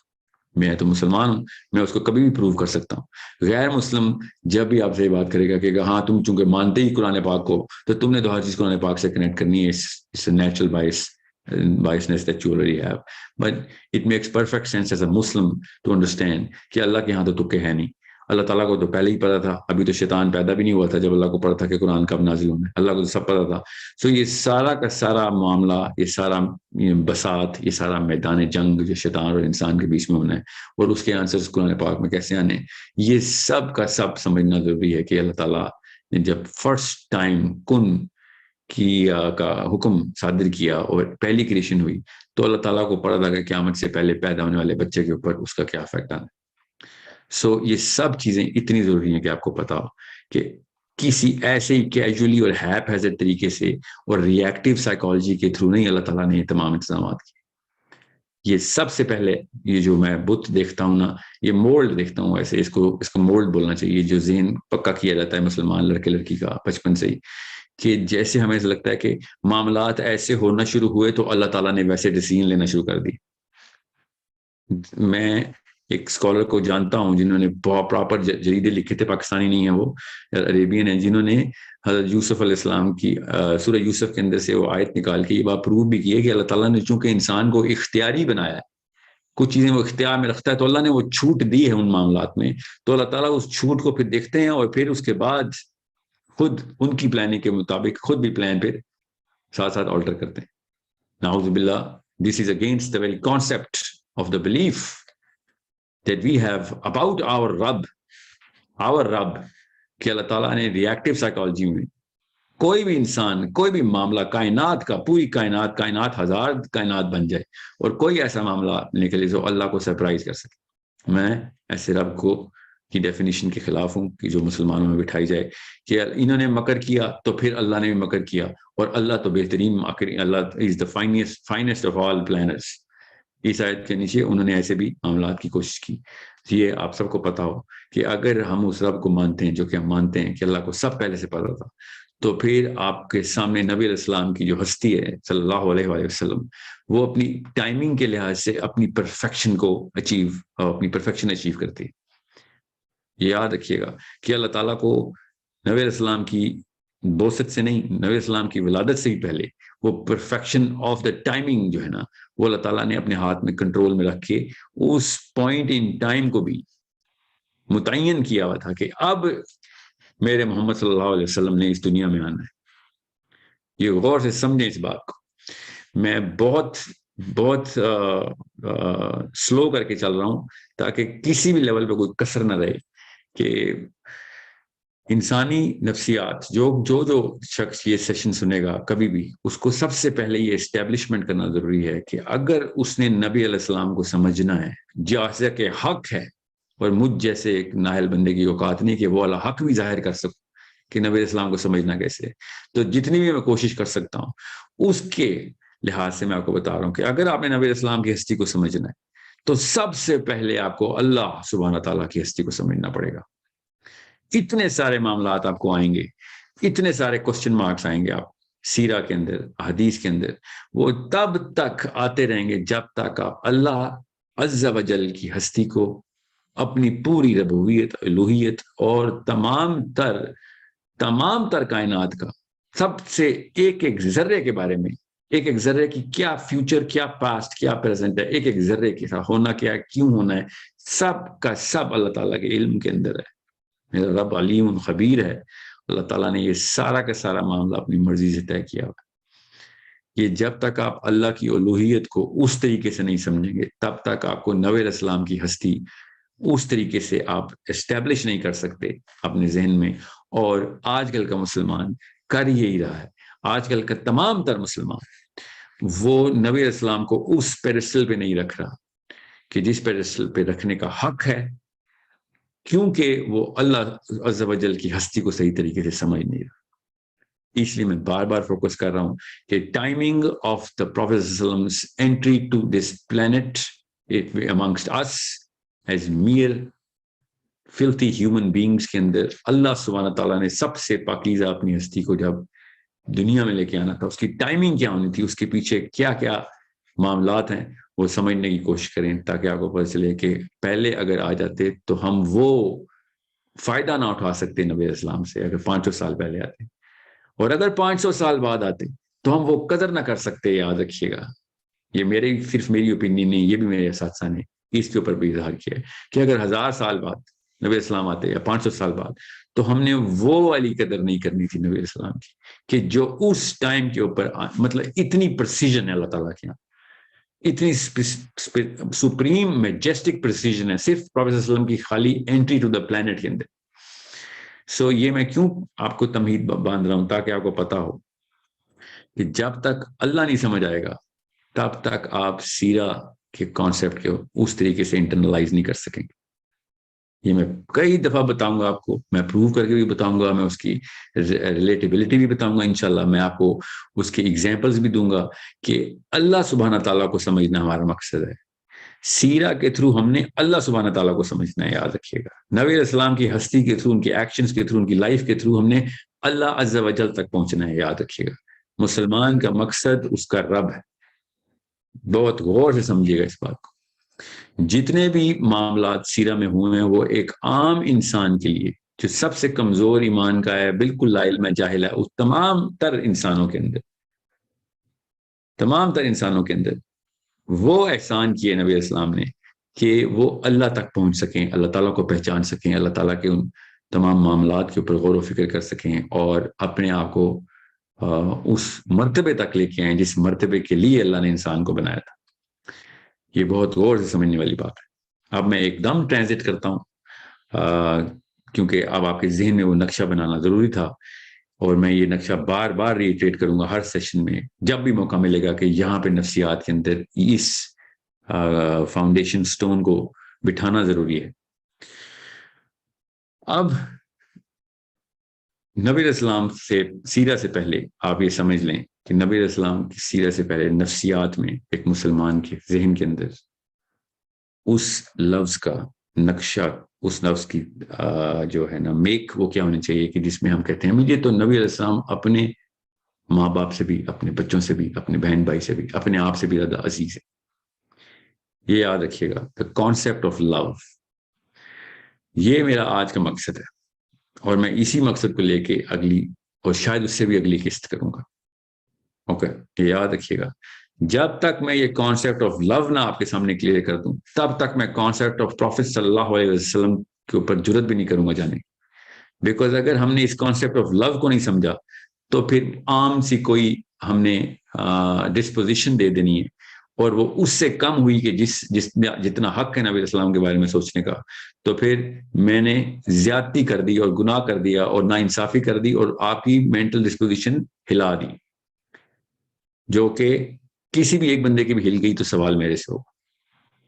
میں تو مسلمان ہوں، میں اس کو کبھی بھی پروو کر سکتا ہوں۔ غیر مسلم جب بھی آپ سے یہ بات کرے گا کہ ہاں تم چونکہ مانتے ہی قرآن پاک کو، تو تم نے تو ہر چیز قرآن پاک سے کنیکٹ کرنی ہے، اس natural biasness that you already have. But it makes perfect sense as a Muslim to understand کہ اللہ کے ہاں تو تکے ہے نہیں، اللہ تعالیٰ کو تو پہلے ہی پتا تھا، ابھی تو شیطان پیدا بھی نہیں ہوا تھا جب اللہ کو پتا تھا کہ قرآن کب نازل ہونا ہے، اللہ کو تو سب پتا تھا۔ سو یہ سارا کا سارا معاملہ، یہ سارا بساط، یہ سارا میدان جنگ جو شیطان اور انسان کے بیچ میں ہونا ہے، اور اس کے آنسرز قرآن پاک میں کیسے آنے، یہ سب کا سب سمجھنا ضروری ہے کہ اللہ تعالیٰ نے جب فرسٹ ٹائم کن کا حکم صادر کیا اور پہلی کریشن ہوئی، تو اللہ تعالیٰ کو پڑا تھا کہ قیامت سے پہلے پیدا ہونے والے بچے کے اوپر اس کا کیا افیکٹ آنا ہے۔ سو یہ سب چیزیں اتنی ضروری ہیں کہ آپ کو پتا ہو کہ کسی ایسے ہی کیجولی اور ہیپ ہیزڈ طریقے سے اور ریئیکٹیو سائیکالوجی کے تھرو نہیں اللہ تعالیٰ نے یہ تمام انتظامات کیے۔ یہ سب سے پہلے یہ جو میں بت دیکھتا ہوں نا، یہ مولڈ دیکھتا ہوں، ایسے اس کو مولڈ بولنا چاہیے، جو ذہن پکا کیا جاتا ہے مسلمان لڑکے لڑکی کا بچپن سے ہی، کہ جیسے ہمیں ایسا لگتا ہے کہ معاملات ایسے ہونا شروع ہوئے تو اللہ تعالیٰ نے ویسے ڈیسیژن لینا شروع کر دی۔ میں ایک اسکالر کو جانتا ہوں جنہوں نے بہت پراپر جریدے لکھے تھے، پاکستانی نہیں ہیں، وہ عربین ہیں، جنہوں نے حضرت یوسف علیہ السلام کی سورہ یوسف کے اندر سے وہ آیت نکال کے یہ بات پروو بھی کی ہے کہ اللہ تعالیٰ نے چونکہ انسان کو اختیاری بنایا ہے، کچھ چیزیں وہ اختیار میں رکھتا ہے، تو اللہ نے وہ چھوٹ دی ہے ان معاملات میں، تو اللہ تعالیٰ اس چھوٹ کو پھر دیکھتے ہیں اور پھر اس کے بعد خود ان کی پلاننگ کے مطابق خود بھی پلان پھر ساتھ ساتھ آلٹر کرتے ہیں۔ نعوذ باللہ، this is against the very concept of the belief that we have about our Rabb کہ اللہ تعالیٰ نے ریئیکٹیو سائیکالوجی میں کوئی بھی انسان، کوئی بھی معاملہ کائنات کا، پوری کائنات ہزار کائنات بن جائے اور کوئی ایسا معاملہ نکلے جو اللہ کو سرپرائز کر سکے۔ میں ایسے رب کو کی ڈیفینیشن کے خلاف ہوں کہ جو مسلمانوں میں بٹھائی جائے کہ انہوں نے مکر کیا تو پھر اللہ نے بھی مکر کیا، اور اللہ تو بہترین ماکر، Allah is the finest of all planners. اس آیت کے نیچے انہوں نے ایسے بھی معاملات کی کوشش کی۔ یہ آپ سب کو پتا ہو کہ اگر ہم اس رب کو مانتے ہیں جو کہ ہم مانتے ہیں کہ اللہ کو سب پہلے سے پتا تھا، تو پھر آپ کے سامنے نبی علیہ السلام کی جو ہستی ہے صلی اللہ علیہ وآلہ وسلم، وہ اپنی ٹائمنگ کے لحاظ سے اپنی پرفیکشن اچیو کرتی ہے۔ یاد رکھیے گا کہ اللہ تعالیٰ کو نبی علیہ السلام کی بوست سے نہیں، نبی علیہ السلام کی ولادت سے ہی پہلے وہ پرفیکشن آف دا ٹائمنگ جو ہے نا، وہ اللہ تعالیٰ نے اپنے ہاتھ میں کنٹرول میں رکھ کے اس پوائنٹ ان ٹائم کو بھی متعین کیا ہوا تھا کہ اب میرے محمد صلی اللہ علیہ وسلم نے اس دنیا میں آنا ہے۔ یہ غور سے سمجھیں اس بات کو۔ میں بہت سلو کر کے چل رہا ہوں تاکہ کسی بھی لیول پہ کوئی کسر نہ رہے، کہ انسانی نفسیات جو شخص یہ سیشن سنے گا کبھی بھی، اس کو سب سے پہلے یہ اسٹیبلشمنٹ کرنا ضروری ہے کہ اگر اس نے نبی علیہ السلام کو سمجھنا ہے جیسا کہ حق ہے، اور مجھ جیسے ایک نااہل بندے کی اوقات نہیں کہ وہ اللہ حق بھی ظاہر کر سکوں کہ نبی علیہ السلام کو سمجھنا کیسے، تو جتنی بھی میں کوشش کر سکتا ہوں اس کے لحاظ سے میں آپ کو بتا رہا ہوں کہ اگر آپ نے نبی علیہ السلام کی ہستی کو سمجھنا ہے تو سب سے پہلے آپ کو اللہ سبحانہ تعالیٰ کی ہستی کو سمجھنا پڑے گا۔ اتنے سارے معاملات آپ کو آئیں گے، اتنے سارے کوسچن مارکس آئیں گے آپ سیرہ کے اندر، حدیث کے اندر، وہ تب تک آتے رہیں گے جب تک آپ اللہ عز و جل کی ہستی کو، اپنی پوری ربوبیت، الوہیت اور تمام تر کائنات کا سب سے ایک ذرے کے بارے میں، ایک ذرے کی کیا فیوچر، کیا پاسٹ، کیا پریزنٹ ہے، ایک ذرے کے ساتھ ہونا کیا ہے، کیوں ہونا ہے، سب کا سب اللہ تعالیٰ کے علم کے اندر ہے۔ میرا رب علیم خبیر ہے، اللہ تعالیٰ نے یہ سارا کا سارا معاملہ اپنی مرضی سے طے کیا ہوا۔ یہ جب تک آپ اللہ کی الوہیت کو اس طریقے سے نہیں سمجھیں گے، تب تک آپ کو نبی علیہ السلام کی ہستی اس طریقے سے آپ اسٹیبلش نہیں کر سکتے اپنے ذہن میں۔ اور آج کل کا مسلمان کر یہی رہا ہے، آج کل کا تمام تر مسلمان وہ نبی علیہ السلام کو اس پیڈسٹل پہ نہیں رکھ رہا کہ جس پیڈسٹل پہ رکھنے کا حق ہے، کیونکہ وہ اللہ عز و جل کی ہستی کو صحیح طریقے سے سمجھ نہیں رہا۔ اس لیے میں بار بار فوکس کر رہا ہوں کہ timing of the prophet entry to this planet amongst us as mere filthy human beings کے اندر اللہ سبحانہ تعالیٰ نے سب سے پاکیزہ اپنی ہستی کو جب دنیا میں لے کے آنا تھا، اس کی ٹائمنگ کیا ہونی تھی، اس کے پیچھے کیا کیا معاملات ہیں، وہ سمجھنے کی کوشش کریں تاکہ آپ کو پتہ چلے کہ پہلے اگر آ جاتے تو ہم وہ فائدہ نہ اٹھا سکتے نبی اسلام سے اگر 500 سال پہلے آتے، اور اگر 500 سال بعد آتے تو ہم وہ قدر نہ کر سکتے. یاد رکھیے گا، یہ صرف میری اوپینین نہیں، یہ بھی میرے اساتذہ نے اس کے اوپر بھی اظہار کیا ہے کہ اگر 1000 سال بعد نبی اسلام آتے یا 500 سال بعد تو ہم نے وہ والی قدر نہیں کرنی تھی نبی اسلام کی کہ جو اس ٹائم کے اوپر مطلب اتنی پرسیجن ہے اللہ تعالیٰ کے یہاں، اتنی سپریم میجسٹک پرسیجن ہے صرف پروفیٹ صلی اللہ علیہ وسلم کی خالی انٹری ٹو دا پلانٹ کے اندر. سو یہ میں کیوں آپ کو تمہید باندھ رہا ہوں تاکہ آپ کو پتا ہو کہ جب تک اللہ نہیں سمجھ آئے گا تب تک آپ سیرہ کے کانسیپٹ کو اس طریقے سے انٹرنلائز نہیں کر سکیں گے. یہ میں کئی دفعہ بتاؤں گا آپ کو، میں پروو کر کے بھی بتاؤں گا، میں اس کی ریلیٹیبلٹی بھی بتاؤں گا انشاءاللہ، میں آپ کو اس کے ایگزامپلز بھی دوں گا کہ اللہ سبحانہ تعالیٰ کو سمجھنا ہمارا مقصد ہے. سیرہ کے تھرو ہم نے اللہ سبحانہ تعالیٰ کو سمجھنا ہے. یاد رکھیے گا، نبی علیہ السلام کی ہستی کے تھرو، ان کے ایکشنز کے تھرو، ان کی لائف کے تھرو ہم نے اللہ عز و جل تک پہنچنا ہے. یاد رکھیے گا، مسلمان کا مقصد اس کا رب ہے. بہت غور سے سمجھیے گا اس بات کو. جتنے بھی معاملات سیرہ میں ہوئے ہیں وہ ایک عام انسان کے لیے جو سب سے کمزور ایمان کا ہے، بالکل لا علم جاہل ہے، اس تمام تر انسانوں کے اندر وہ احسان کیے نبی اسلام نے کہ وہ اللہ تک پہنچ سکیں، اللہ تعالیٰ کو پہچان سکیں، اللہ تعالیٰ کے ان تمام معاملات کے اوپر غور و فکر کر سکیں اور اپنے آپ کو اس مرتبے تک لے کے آئیں جس مرتبے کے لیے اللہ نے انسان کو بنایا تھا. یہ بہت غور سے سمجھنے والی بات ہے. اب میں ایک دم ٹرانزٹ کرتا ہوں کیونکہ اب آپ کے ذہن میں وہ نقشہ بنانا ضروری تھا، اور میں یہ نقشہ بار بار ریٹریٹ کروں گا ہر سیشن میں جب بھی موقع ملے گا کہ یہاں پہ نفسیات کے اندر اس فاؤنڈیشن سٹون کو بٹھانا ضروری ہے. اب نبی علیہ السلام سے سیرہ سے پہلے آپ یہ سمجھ لیں کہ نبی علیہ السلام کی سیرہ سے پہلے نفسیات میں ایک مسلمان کے ذہن کے اندر اس لفظ کا نقشہ، اس لفظ کی جو ہے نا میک، وہ کیا ہونی چاہیے کہ جس میں ہم کہتے ہیں مجھے تو نبی علیہ السلام اپنے ماں باپ سے بھی، اپنے بچوں سے بھی، اپنے بہن بھائی سے بھی، اپنے آپ سے بھی زیادہ عزیز ہے. یہ یاد رکھیے گا، the concept of love. یہ میرا آج کا مقصد ہے اور میں اسی مقصد کو لے کے اگلی اور شاید اس سے بھی اگلی قسط کروں گا. اوکے، یہ یاد رکھیے گا، جب تک میں یہ کانسیپٹ آف لو نہ آپ کے سامنے کلیئر کر دوں تب تک میں کانسیپٹ آف پروفیٹ صلی اللہ علیہ وسلم کے اوپر جرت بھی نہیں کروں گا جانے. بیکاز اگر ہم نے اس کانسیپٹ آف لو کو نہیں سمجھا تو پھر عام سی کوئی ہم نے ڈسپوزیشن دے دینی ہے اور وہ اس سے کم ہوئی کہ جتنا حق ہے نبی علیہ السلام کے بارے میں سوچنے کا، تو پھر میں نے زیادتی کر دی اور گناہ کر دیا اور ناانصافی کر دی اور آپ کی مینٹل ڈسپوزیشن ہلا دی، جو کہ کسی بھی ایک بندے کی بھی ہل گئی تو سوال میرے سے ہو.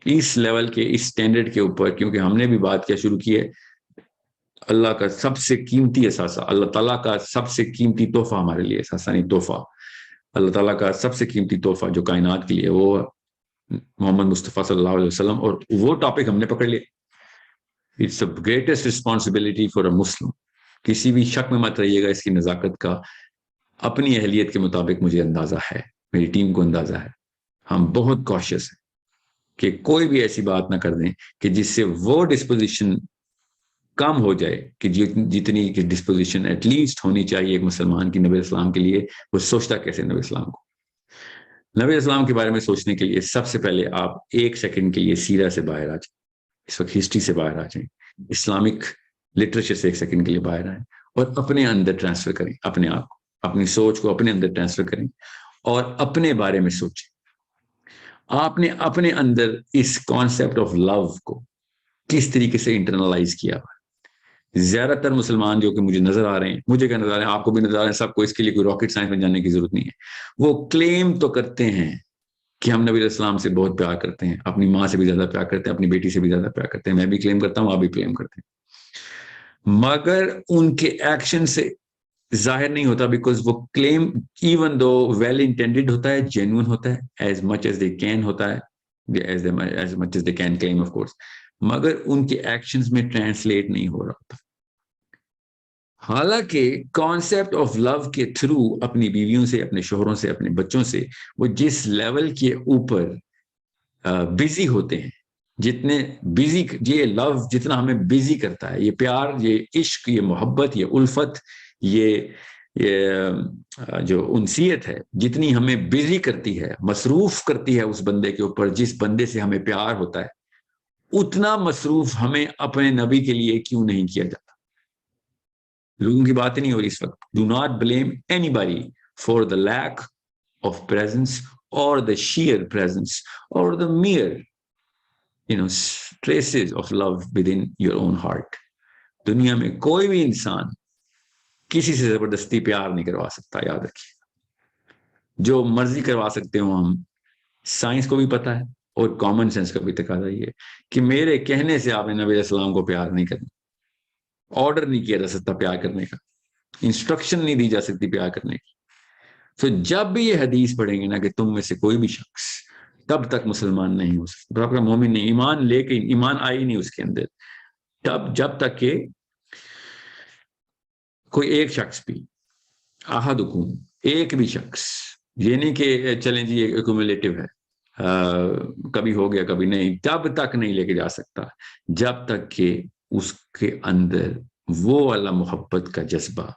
اس لیول کے، اس سٹینڈرڈ کے اوپر، کیونکہ ہم نے بھی بات کیا شروع کی ہے، اللہ کا سب سے قیمتی اثاثہ، اللہ تعالیٰ کا سب سے قیمتی تحفہ ہمارے لیے، اثاثہ نہیں تحفہ، اللہ تعالیٰ کا سب سے قیمتی تحفہ جو کائنات کے لیے وہ محمد مصطفیٰ صلی اللہ علیہ وسلم. اور وہ ٹاپک ہم نے پکڑ لیا. It's the greatest responsibility for a Muslim. کسی بھی شک میں مت رہیے گا اس کی نزاکت کا. اپنی اہلیت کے مطابق مجھے اندازہ ہے، میری ٹیم کو اندازہ ہے، ہم بہت کوشش ہیں کہ کوئی بھی ایسی بات نہ کر دیں کہ جس سے وہ ڈسپوزیشن کم ہو جائے کہ جتنی ڈسپوزیشن ایٹ لیسٹ ہونی چاہیے ایک مسلمان کی نبی اسلام کے لیے. وہ سوچتا کیسے نبی اسلام کو؟ نبی اسلام کے بارے میں سوچنے کے لیے سب سے پہلے آپ ایک سیکنڈ کے لیے سیرہ سے باہر آ جائیں، اس وقت ہسٹری سے باہر آ جائیں، اسلامک لٹریچر سے ایک سیکنڈ کے لیے باہر آئیں اور اپنے اندر ٹرانسفر کریں، اپنے آپ کو، اپنی سوچ کو اپنے اندر ٹرانسفر کریں اور اپنے بارے میں سوچیں. آپ نے اپنے اندر اس کانسیپٹ آف لو کو کس طریقے سے انٹرنلائز کیا ہوا؟ زیادہ تر مسلمان جو کہ مجھے نظر آ رہے ہیں، مجھے کیا نظر آ رہے ہیں، آپ کو بھی نظر آ رہے ہیں، سب کو اس کے لیے کوئی راکٹ سائنس میں جانے کی ضرورت نہیں ہے. وہ کلیم تو کرتے ہیں کہ ہم نبی علیہ السلام سے بہت پیار کرتے ہیں، اپنی ماں سے بھی زیادہ پیار کرتے ہیں، اپنی بیٹی سے بھی زیادہ پیار کرتے ہیں. میں بھی کلیم کرتا ہوں، آپ بھی کلیم کرتے ہیں، مگر ان کے ایکشن سے ظاہر نہیں ہوتا, بیکاز وہ کلیم ایون دو ویل انٹینڈیڈ ہوتا ہے, جینوئن ہوتا ہے, as much as they can ہوتا ہے, as much as they can claim of course, مگر ان کے ایکشنز میں ٹرانسلیٹ نہیں ہو رہا ہوتا. حالانکہ کانسیپٹ آف لو کے تھرو اپنی بیویوں سے, اپنے شوہروں سے, اپنے بچوں سے وہ جس لیول کے اوپر بزی ہوتے ہیں, جتنے بزی, یہ لو جتنا ہمیں بزی کرتا ہے, یہ پیار, یہ عشق, یہ محبت, یہ الفت, یہ جو انسیت ہے, جتنی ہمیں بزی کرتی ہے, مصروف کرتی ہے اس بندے کے اوپر جس بندے سے ہمیں پیار ہوتا ہے, اتنا مصروف ہمیں اپنے نبی کے لیے کیوں نہیں کیا جاتا. لوگوں کی بات نہیں ہو رہی اس وقت. Do not blame any body for the lack of presence اور دا شیئر پریزنس اور دا mayor traces of love within your own heart. دنیا میں کوئی بھی انسان کسی سے زبردستی پیار نہیں کروا سکتا, یاد رکھیے. جو مرضی کروا سکتے ہو ہم, سائنس کو بھی پتا ہے اور کامن سینس کا بھی تقاضا یہ ہے کہ میرے کہنے سے آپ نے نبی علیہ السلام کو پیار نہیں کرنا, آرڈر نہیں کیا جا سکتا پیار کرنے کا, انسٹرکشن نہیں دی جا سکتی پیار کرنے کی. تو جب بھی یہ حدیث پڑھیں گے نا کہ تم میں سے کوئی بھی شخص تب تک مسلمان نہیں ہو سکتا, آپ کا مومن نہیں, ایمان لے کے ایمان آئی نہیں اس کے اندر, تب جب تک کہ کوئی ایک شخص بھی, احدکم, ایک بھی شخص, یہ نہیں کہ چلیں جی یہ ایکومولیٹو ہے, کبھی ہو گیا کبھی نہیں, تب تک نہیں لے کے جا سکتا جب تک کہ اس کے اندر وہ والا محبت کا جذبہ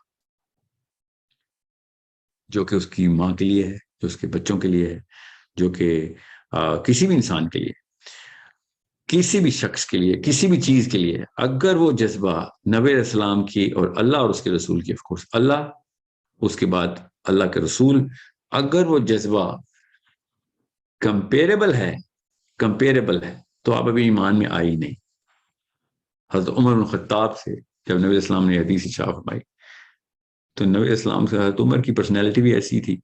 جو کہ اس کی ماں کے لیے ہے, جو اس کے بچوں کے لیے ہے, جو کہ کسی بھی انسان کے لیے, کسی بھی شخص کے لیے, کسی بھی چیز کے لیے, اگر وہ جذبہ نبی علیہ السلام کی اور اللہ اور اس کے رسول کی, آف کورس اللہ, اس کے بعد اللہ کے رسول, اگر وہ جذبہ کمپیریبل ہے تو آپ ابھی ایمان میں آئی نہیں. حضرت عمر بن خطاب سے جب نبی علیہ السلام نے حدیث ارشاد فرمائی تو نبی علیہ السلام سے حضرت عمر کی پرسنالٹی بھی ایسی تھی.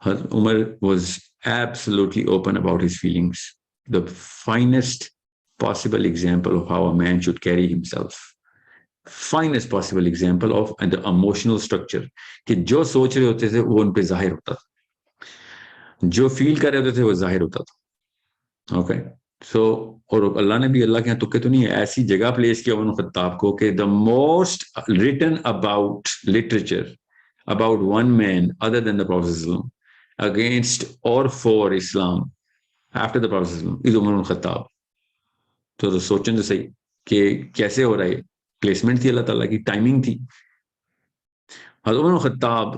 حضرت عمر was absolutely open about his feelings, the finest possible example of how a man should carry himself, finest possible example of the emotional structure, کہ جو سوچ رہے ہوتے تھے وہ ان پہ ظاہر ہوتا تھا, جو فیل کر رہے ہوتے تھے وہ ظاہر ہوتا تھا. اوکے سو, اور اللہ نے بھی, اللہ کے یہاں تکے تو نہیں ہے, ایسی جگہ پلیس کیا عمر خطاب کو کہ the most written about literature about one man other than the Prophet against or for Islam after the Prophet is عمر بن خطاب. تو سوچیں تو صحیح کہ کیسے ہو رہا ہے, پلیسمنٹ تھی اللہ تعالیٰ کی, ٹائمنگ تھی. حضرت عمر بن خطاب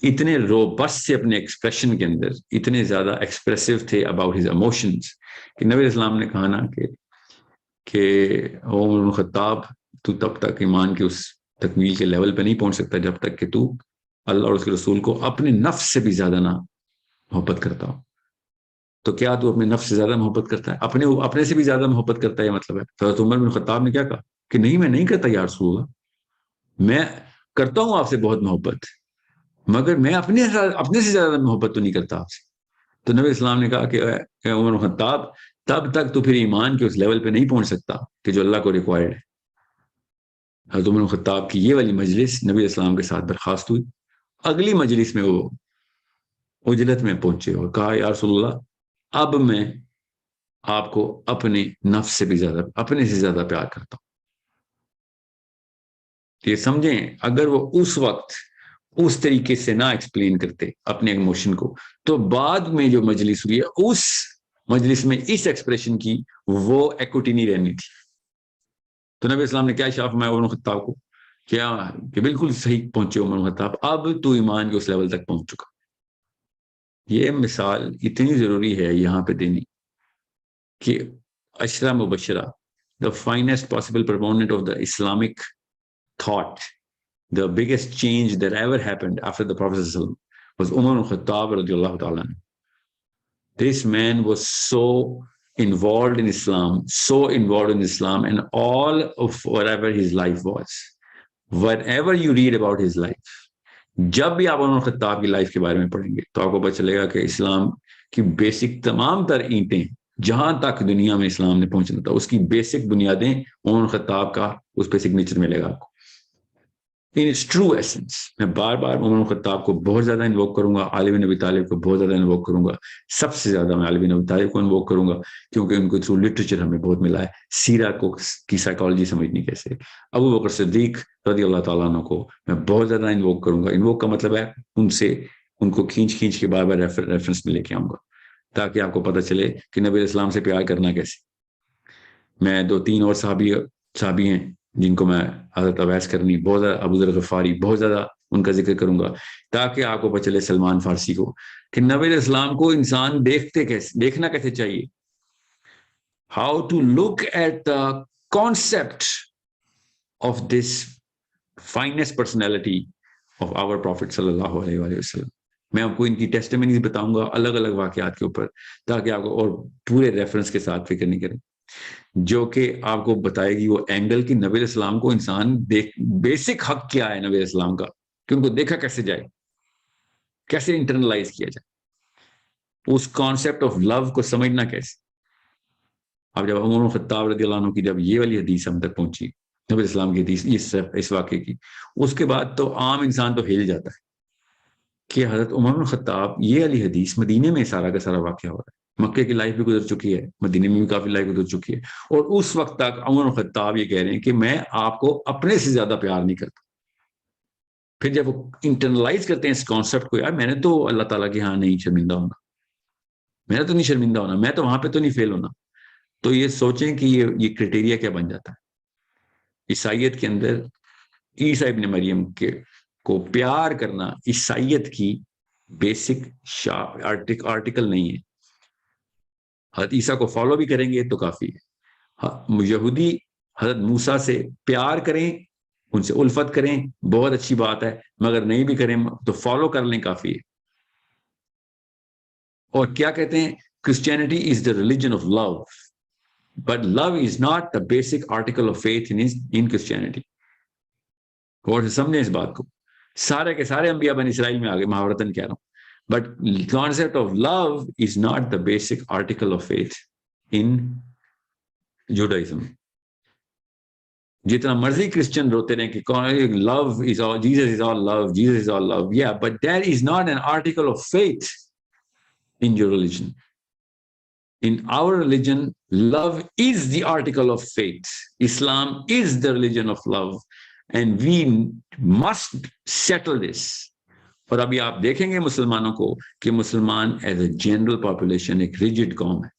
اتنے روبسٹ سے اپنے ایکسپریشن کے اندر, اتنے زیادہ ایکسپریسو تھے اباؤٹ ہز ایموشنز کہ نبی اسلام نے کہا نا کہ عمر بن خطاب تو تب تک ایمان کے اس تکمیل کے لیول پہ نہیں پہنچ سکتا جب تک کہ تو اللہ اور اس کے رسول کو اپنے نفس سے بھی زیادہ نہ محبت کرتا ہو. تو کیا تو اپنے نفس سے زیادہ محبت کرتا ہے, اپنے سے بھی زیادہ محبت کرتا ہے, یہ مطلب ہے. تو حضرت عمر بن خطاب نے کیا کہا کہ نہیں, میں نہیں کرتا یا رسول اللہ, میں کرتا ہوں آپ سے بہت محبت, مگر میں اپنے سے زیادہ محبت تو نہیں کرتا آپ سے. تو نبی اسلام نے کہا کہ عمر بن خطاب تب تک تو پھر ایمان کے اس لیول پہ نہیں پہنچ سکتا کہ جو اللہ کو ریکوائرڈ ہے. حضرت عمر بن خطاب کی یہ والی مجلس نبی اسلام کے ساتھ برخاست ہوئی. اگلی مجلس میں وہ اجلت میں پہنچے اور کہا یا رسول اللہ, اب میں آپ کو اپنے نفس سے بھی زیادہ, اپنے سے زیادہ پیار کرتا ہوں. یہ سمجھیں, اگر وہ اس وقت اس طریقے سے نہ ایکسپلین کرتے اپنے ایموشن کو, تو بعد میں جو مجلس ہوئی ہے اس مجلس میں اس ایکسپریشن کی وہ ایکوٹی نہیں رہنی تھی. تو نبی اسلام نے کیا ارشاد فرمایا عمر خطاب کو, کیا کہ بالکل صحیح پہنچے عمر خطاب, اب تو ایمان کے اس لیول تک پہنچ چکا. یہ مثال اتنی ضروری ہے یہاں پہ دینی کہ عشرہ مبشرہ, the finest possible proponent of the Islamic thought, the biggest change that ever happened after the Prophet was Umar al-Khattab radiallahu ta'ala. This man was so involved in Islam, and all of whatever his life was, whatever you read about his life, جب بھی آپ عمر خطاب کی life کے بارے میں پڑھیں گے تو آپ کو پتہ چلے گا کہ اسلام کی بیسک تمام تر اینٹیں, جہاں تک دنیا میں اسلام نے پہنچنا تھا, اس کی بیسک بنیادیں عمر خطاب کا اس پہ سگنیچر ملے گا آپ کو. in its true essence. میں بار بار عمر خطاب کو بہت زیادہ انووک کروں گا, علی بن ابی طالب کو بہت زیادہ انووک کروں گا, سب سے زیادہ میں علی بن ابی طالب کو انووک کروں گا, کیونکہ ان کو تھرو لٹریچر ہمیں بہت ملا ہے سیرہ کو کی سائیکالوجی سمجھنی کیسے. ابو بکر صدیق رضی اللہ تعالیٰ عنہ کو میں بہت زیادہ انووک کروں گا. انووک کا مطلب ہے ان کو کھینچ کے بار بار ریفرنس میں لے کے آؤں گا, تاکہ آپ کو پتہ چلے کہ نبی اسلام سے پیار کرنا کیسے. میں 2-3 اور صحابی ہیں جن کو میں حضرت اویس کرنی, بہت زیادہ ابو ذر غفاری, بہت زیادہ ان کا ذکر کروں گا, تاکہ آپ کو پتہ چلے سلمان فارسی کو کہ نبی علیہ السلام کو انسان دیکھنا کیسے چاہیے. How to look at the concept of this finest personality of our prophet صلی اللہ علیہ وآلہ وسلم. میں آپ کو ان کی ٹیسٹیمنیز بتاؤں گا الگ الگ واقعات کے اوپر, تاکہ آپ کو اور پورے ریفرنس کے ساتھ فکر نہیں کریں, جو کہ آپ کو بتائے گی وہ اینگل کہ نبی علیہ السلام کو انسان بیسک حق کیا ہے نبی علیہ السلام کا, کہ ان کو دیکھا کیسے جائے, کیسے انٹرنلائز کیا جائے, اس کانسیپٹ آف لو کو سمجھنا کیسے. اب جب عمر خطاب رضی اللہ عنہ کی جب یہ والی حدیث ہم تک پہنچی, نبی علیہ السلام کی حدیث اس واقعے کی, اس کے بعد تو عام انسان تو ہل جاتا ہے کہ حضرت عمر بن خطاب یہ علی حدیث مدینے میں سارا کا سارا واقعہ ہو رہا ہے. مکے کی لائف بھی گزر چکی ہے, مدینے میں بھی کافی لائف گزر چکی ہے, اور اس وقت تک عمر بن خطاب یہ کہہ رہے ہیں کہ میں آپ کو اپنے سے زیادہ پیار نہیں کرتا. پھر جب وہ انٹرنلائز کرتے ہیں اس کانسیپٹ کو, یار میں نے تو اللہ تعالیٰ کے ہاں نہیں شرمندہ ہونا, میں نے تو نہیں شرمندہ ہونا, میں تو وہاں پہ تو نہیں فیل ہونا. تو یہ سوچیں کہ یہ کرائٹیریا کیا بن جاتا ہے. عیسائیت کے اندر عیسیٰ ابن مریم کو پیار کرنا عیسائیت کی بیسک آرٹیکل نہیں ہے. حضرت عیسیٰ کو فالو بھی کریں گے تو کافی ہے. یہودی حضرت موسیٰ سے پیار کریں, ان سے الفت کریں, بہت اچھی بات ہے, مگر نہیں بھی کریں تو فالو کر لیں کافی ہے. اور کیا کہتے ہیں, Christianity is the religion of love, but love is not the basic article of faith in Christianity. اور سمجھیں اس بات کو, سارے کے سارے انبیاء بنی اسرائیل میں آگے, محاورتاً کہہ رہا ہوں, but concept of love is not the basic article of faith in Judaism. جتنا مرضی کرسچن روتے رہے کہ love is all, Jesus is all love, Jesus is all love. Yeah, but that is not an article of faith in your religion. In our religion, love is the article of faith. Islam is the religion of love. And we must settle this. اور ابھی آپ دیکھیں گے مسلمانوں کو کہ مسلمان as a general population ایک ریجڈ قوم ہے.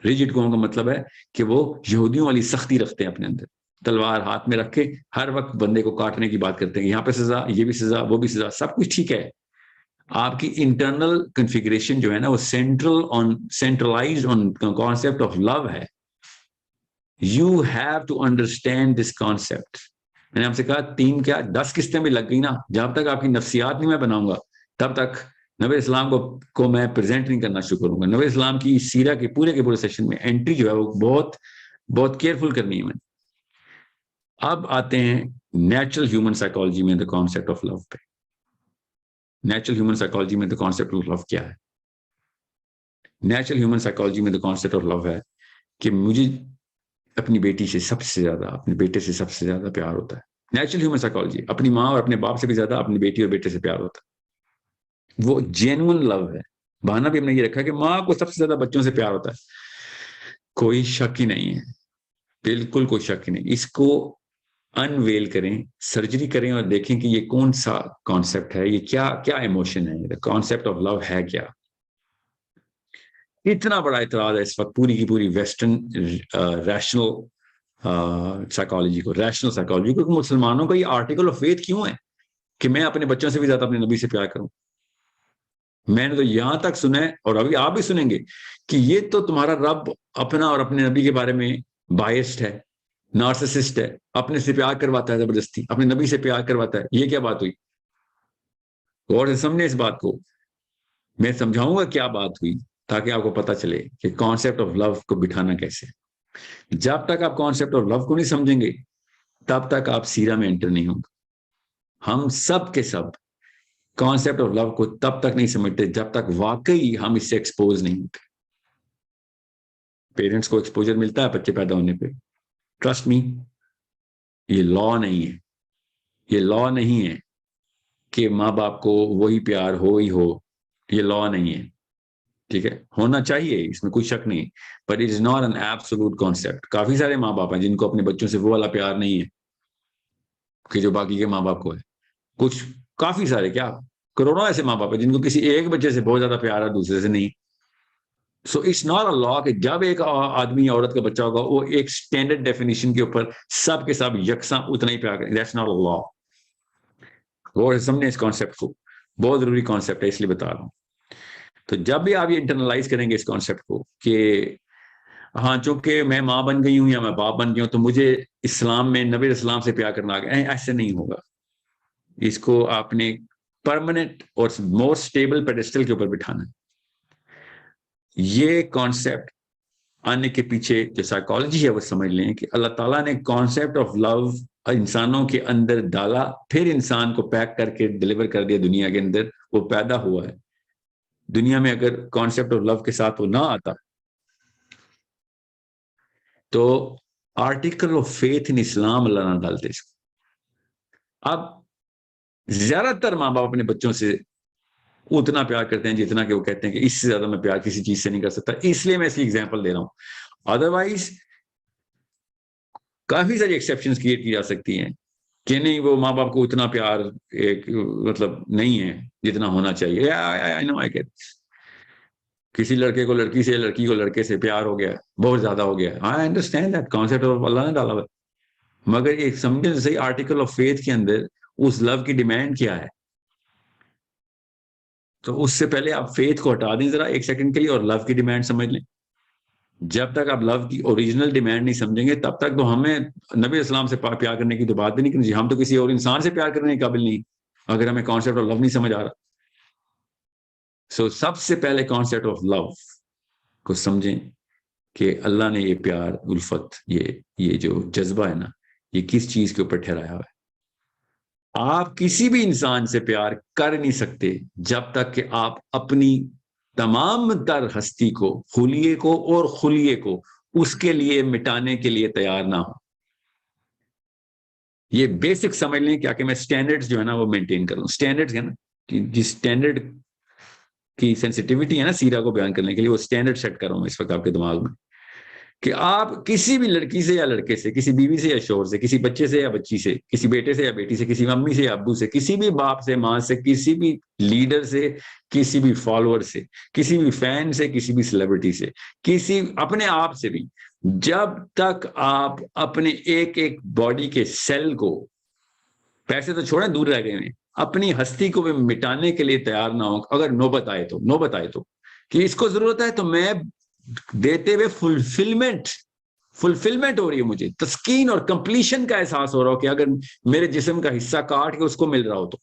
ریجڈ قوم کا مطلب ہے کہ وہ یہودیوں والی سختی رکھتے ہیں اپنے اندر, تلوار ہاتھ میں رکھ کے ہر وقت بندے کو کاٹنے کی بات کرتے ہیں, یہاں پہ سزا, یہ بھی سزا, وہ بھی سزا, سب کچھ ٹھیک ہے. آپ کی انٹرنل کنفیگریشن جو ہے نا وہ centralized on concept of love ہے. You have to understand this concept. میں نے آپ سے کہا 10 قسطیں بھی لگ گئی نا, جب تک آپ کی نفسیات نہیں میں بناؤں گا تب تک نبی اسلام کو میں پریزنٹ نہیں کرنا شروع کروں گا. نبی اسلام کی سیرہ کے پورے سیشن میں انٹری جو ہے وہ بہت بہت کیئرفل کرنی ہے. میں اب آتے ہیں نیچرل ہیومن سائیکالوجی میں دا کانسیپٹ آف لو پہ. نیچرل ہیومن سائیکالوجی میں دا کانسیپٹ آف لو کیا ہے؟ نیچرل ہیومن سائیکالوجی میں دا کانسیپٹ آف لو ہے کہ مجھے اپنی بیٹی سے سب سے زیادہ, اپنے بیٹے سے سب سے زیادہ پیار ہوتا ہے. نیچرل ہیومن سائیکالوجی, اپنی ماں اور اپنے باپ سے بھی زیادہ اپنی بیٹی اور بیٹے سے پیار ہوتا ہے. وہ جینون لو ہے. بہانہ بھی ہم نے یہ رکھا کہ ماں کو سب سے زیادہ بچوں سے پیار ہوتا ہے. کوئی شک ہی نہیں ہے, بالکل کوئی شک ہی نہیں. اس کو انویل کریں, سرجری کریں اور دیکھیں کہ یہ کون سا کانسیپٹ ہے, یہ کیا ایموشن ہے, کانسیپٹ آف لو ہے کیا. اتنا بڑا اعتراض ہے اس وقت پوری کی پوری ویسٹرن ریشنل سائیکالوجی کو, کیونکہ مسلمانوں کا یہ آرٹیکل آف فیتھ کیوں ہے کہ میں اپنے بچوں سے بھی زیادہ اپنے نبی سے پیار کروں. میں نے تو یہاں تک سنا ہے, اور ابھی آپ بھی سنیں گے, کہ یہ تو تمہارا رب اپنا اور اپنے نبی کے بارے میں بائسڈ ہے, نارسسسٹ ہے, اپنے سے پیار کرواتا ہے زبردستی, اپنے نبی سے پیار کرواتا ہے. یہ کیا بات ہوئی؟ غور سے سمجھیں اس بات کو. میں سمجھاؤں گا کیا بات ہوئی تاکہ آپ کو پتا چلے کہ کانسیپٹ آف لو کو بٹھانا کیسے. جب تک آپ کانسیپٹ آف لو کو نہیں سمجھیں گے تب تک آپ سیرہ میں انٹر نہیں ہوں گے. ہم سب کے سب کانسیپٹ آف لو کو تب تک نہیں سمجھتے جب تک واقعی ہم اس سے ایکسپوز نہیں ہوتے. پیرنٹس کو ایکسپوجر ملتا ہے بچے پیدا ہونے پہ, ٹرسٹ می, یہ لا نہیں ہے, یہ لا نہیں ہے کہ ماں باپ کو وہی پیار ہو ہی ہو، یہ لا نہیں ہے، ٹھیک ہے، ہونا چاہیے، اس میں کوئی شک نہیں، but it is not an absolute concept. کافی سارے ماں باپ ہیں جن کو اپنے بچوں سے وہ والا پیار نہیں ہے کہ جو باقی کے ماں باپ کو ہے. کچھ کافی سارے، کیا کروڑوں ایسے ماں باپ ہیں جن کو کسی ایک بچے سے بہت زیادہ پیار ہے، دوسرے سے نہیں. سو اٹس ناٹ اے لا کہ جب ایک آدمی عورت کا بچہ ہوگا وہ ایک اسٹینڈرڈ ڈیفینیشن کے اوپر سب کے سب یکساں اتنا ہی پیار کریں. دیٹس ناٹ اے لا. وہ سمجھیں اس کانسیپٹ کو، بہت ضروری کانسیپٹ ہے، اس لیے بتا رہا ہوں. تو جب بھی آپ یہ انٹرنلائز کریں گے اس کانسیپٹ کو کہ ہاں چونکہ میں ماں بن گئی ہوں یا میں باپ بن گیا ہوں تو مجھے اسلام میں نبی اسلام سے پیار کرنا آ گیا، ایسے نہیں ہوگا. اس کو آپ نے پرماننٹ اور مور اسٹیبل پیڈسٹل کے اوپر بٹھانا ہے. یہ کانسیپٹ آنے کے پیچھے جو سائیکالوجی ہے وہ سمجھ لیں کہ اللہ تعالیٰ نے کانسیپٹ آف لو انسانوں کے اندر ڈالا، پھر انسان کو پیک کر کے ڈلیور کر دیا دنیا کے اندر. وہ پیدا ہوا ہے دنیا میں. اگر کانسیپٹ آف لو کے ساتھ وہ نہ آتا تو آرٹیکل آف فیتھ ان اسلام اللہ نہ ڈالتے اس کو. اب زیادہ تر ماں باپ اپنے بچوں سے اتنا پیار کرتے ہیں جتنا کہ وہ کہتے ہیں کہ اس سے زیادہ میں پیار کسی چیز سے نہیں کر سکتا. اس لیے میں اس کی ایگزامپل دے رہا ہوں. ادروائز کافی ساری ایکسیپشنز کریٹ کی جا سکتی ہیں کہ نہیں وہ ماں باپ کو اتنا پیار ایک مطلب نہیں ہے جتنا ہونا چاہیے. کسی لڑکے کو لڑکی سے، لڑکی کو لڑکے سے پیار ہو گیا، بہت زیادہ ہو گیا. I understand that concept of Allah نے ڈالا ہوا، مگر ایک سمجھیں صحیح آرٹیکل آف فیتھ کے اندر اس لو کی ڈیمانڈ کیا ہے. تو اس سے پہلے آپ فیتھ کو ہٹا دیں ذرا ایک سیکنڈ کے لیے اور لو کی ڈیمانڈ سمجھ لیں. جب تک آپ لو کی اوریجنل ڈیمانڈ نہیں سمجھیں گے تب تک تو ہمیں نبی اسلام سے پیار کرنے کی تو بات بھی نہیں کرنی. ہم تو کسی اور انسان سے پیار کرنے کے قابل نہیں اگر ہمیں کانسیپٹ آف لو نہیں سمجھ آ رہا. سو سب سے پہلے کانسیپٹ آف لو کو سمجھیں کہ اللہ نے یہ پیار، الفت، یہ جو جذبہ ہے نا، یہ کس چیز کے اوپر ٹھہرایا ہوا ہے. آپ کسی بھی انسان سے پیار کر نہیں سکتے جب تک کہ آپ اپنی تمام تر ہستی کو، خلیے کو اور خلیے کو اس کے لیے مٹانے کے لیے تیار نہ ہو. یہ بیسک سمجھ لیں کیا کہ میں سٹینڈرڈز جو ہے نا وہ مینٹین کر رہا ہوں. سٹینڈرڈز ہے نا، جس سٹینڈرڈ کی سینسٹیوٹی ہے نا سیرا کو بیان کرنے کے لیے، وہ سٹینڈرڈ سیٹ کر رہا ہوں اس وقت آپ کے دماغ میں کہ آپ کسی بھی لڑکی سے یا لڑکے سے، کسی بیوی سے یا شوہر سے، کسی بچے سے یا بچی سے، کسی بیٹے سے یا بیٹی سے، کسی امی سے یا ابو سے، کسی بھی باپ سے، ماں سے، کسی بھی لیڈر سے، کسی بھی فالوور سے، کسی بھی فین سے، کسی بھی سیلیبریٹی سے، کسی اپنے آپ سے بھی، جب تک آپ اپنے ایک ایک باڈی کے سیل کو، پیسے تو چھوڑیں دور رہ گئے ہیں، اپنی ہستی کو بھی مٹانے کے لیے تیار نہ ہو. اگر نوبت آئے تو کہ اس کو ضرورت ہے تو میں دیتے ہوئے فلفلمنٹ ہو رہی ہے، مجھے تسکین اور کمپلیشن کا احساس ہو رہا ہو کہ اگر میرے جسم کا حصہ کاٹ کے اس کو مل رہا ہو تو.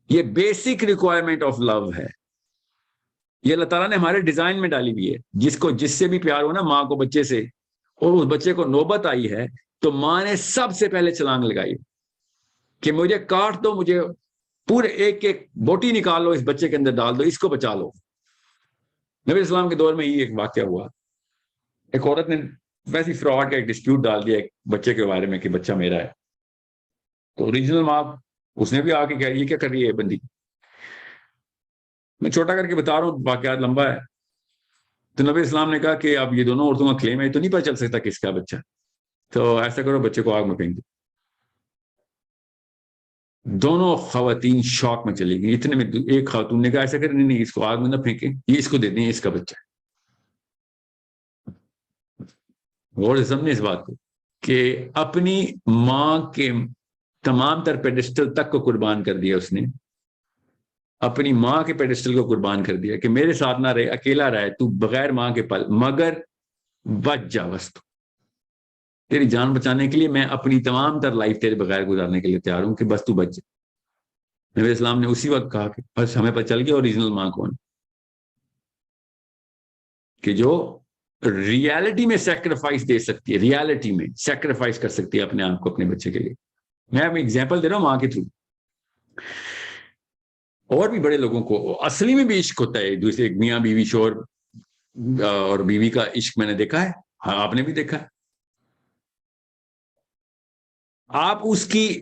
یہ بیسک ریکوائرمنٹ آف لو ہے. یہ اللہ تعالیٰ نے ہمارے ڈیزائن میں ڈالی ہوئی ہے. جس سے بھی پیار ہو نا ماں کو بچے سے، اور اس بچے کو نوبت آئی ہے تو ماں نے سب سے پہلے چھلانگ لگائی کہ مجھے کاٹ دو، مجھے پورے ایک ایک بوٹی نکال لو، اس بچے کے اندر ڈال دو، اس کو بچا لو. نبی اسلام کے دور میں ہی ایک واقعہ ہوا. ایک عورت نے ویسی فراڈ کا ایک ڈسپیوٹ ڈال دیا ایک بچے کے بارے میں کہ بچہ میرا ہے. تو اوریجنل ماں اس نے بھی آ کے کہا یہ کیا کر رہی ہے بندی. میں چھوٹا کر کے بتا رہا ہوں، واقعات لمبا ہے. تو نبی اسلام نے کہا کہ اب یہ دونوں عورتوں کا کلیم ہے، تو نہیں پتہ چل سکتا کس کا بچہ. تو ایسا کرو بچے کو آگ میں پھینک دو. دونوں خواتین شوق میں چلی گئی. اتنے میں ایک خاتون نے کہا ایسا کریں، نہیں اس کو آگ میں نہ پھینکیں، یہ اس کو دے دیں، اس کا بچہ ہے. غور سے سمجھیں اس بات کو کہ اپنی ماں کے تمام تر پیڈسٹل تک کو قربان کر دیا. اس نے اپنی ماں کے پیڈسٹل کو قربان کر دیا کہ میرے ساتھ نہ رہے، اکیلا رہے تو، بغیر ماں کے پل، مگر بچ جا بس. تیری جان بچانے کے لیے میں اپنی تمام تر لائف تیرے بغیر گزارنے کے لیے تیار ہوں کہ بس تو بچ جا. نبی اسلام نے اسی وقت کہا کہ بس ہمیں پتہ چل گیا اوریجنل ماں کون، کہ جو ریالٹی میں سیکریفائس دے سکتی ہے، ریالٹی میں سیکریفائس کر سکتی ہے اپنے آپ کو اپنے بچے کے لیے. میں ایگزامپل دے رہا ہوں ماں کے تھرو. اور بھی بڑے لوگوں کو اصلی میں بھی عشق ہوتا ہے، دوسرے میاں بیوی، شوہر اور بیوی کا عشق میں نے دیکھا ہے. ہاں آپ نے بھی دیکھا ہے. آپ اس کی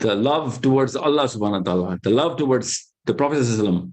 the love towards Allah subhanahu wa ta'ala, the love towards the Prophet sallallahu alaihi wasallam,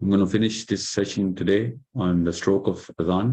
I'm going to finish this session today on the stroke of Adhan.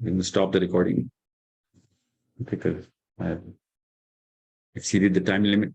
we will stop the recording because I have exceeded the time limit.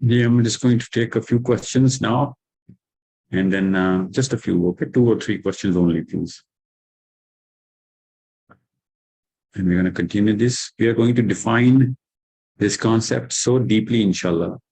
Yeah, I'm just going to take a few questions now, and then just a few, okay? 2 or 3 questions only, please. And we're going to continue this. We are going to define this concept so deeply, inshallah,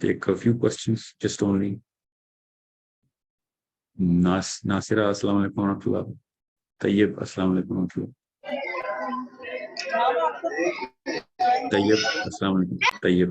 take a few questions, just only. Nasira, assalamu alaikum warahmatullah. Tayyib, assalamu alaikum warahmatullah. Tayyib, assalamu alaikum. Tayyib.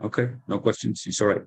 Okay, no questions, it's all right.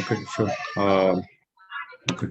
Okay, sure. Okay.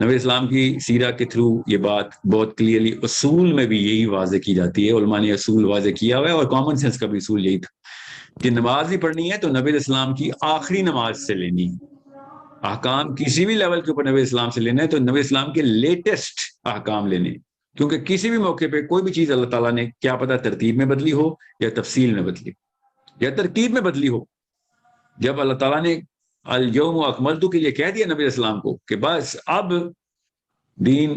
نبی اسلام کی سیرہ کے through یہ بات بہت clearly اصول میں بھی یہی واضح کی جاتی ہے، علماء نے اصول واضح کیا ہوا ہے، اور کامن سینس کا بھی اصول یہی تھا کہ نماز ہی پڑھنی ہے تو نبی اسلام کی آخری نماز سے لینی ہے، احکام کسی بھی لیول کے اوپر نبی اسلام سے لینا ہے تو نبی اسلام کے لیٹسٹ احکام لینے، کیونکہ کسی بھی موقع پہ کوئی بھی چیز اللہ تعالیٰ نے کیا پتہ ترتیب میں بدلی ہو یا تفصیل میں بدلی یا ترتیب میں بدلی ہو۔ جب اللہ تعالیٰ نے الیوم اکملت کے لیے کہہ دیا نبی اسلام کو کہ بس اب دین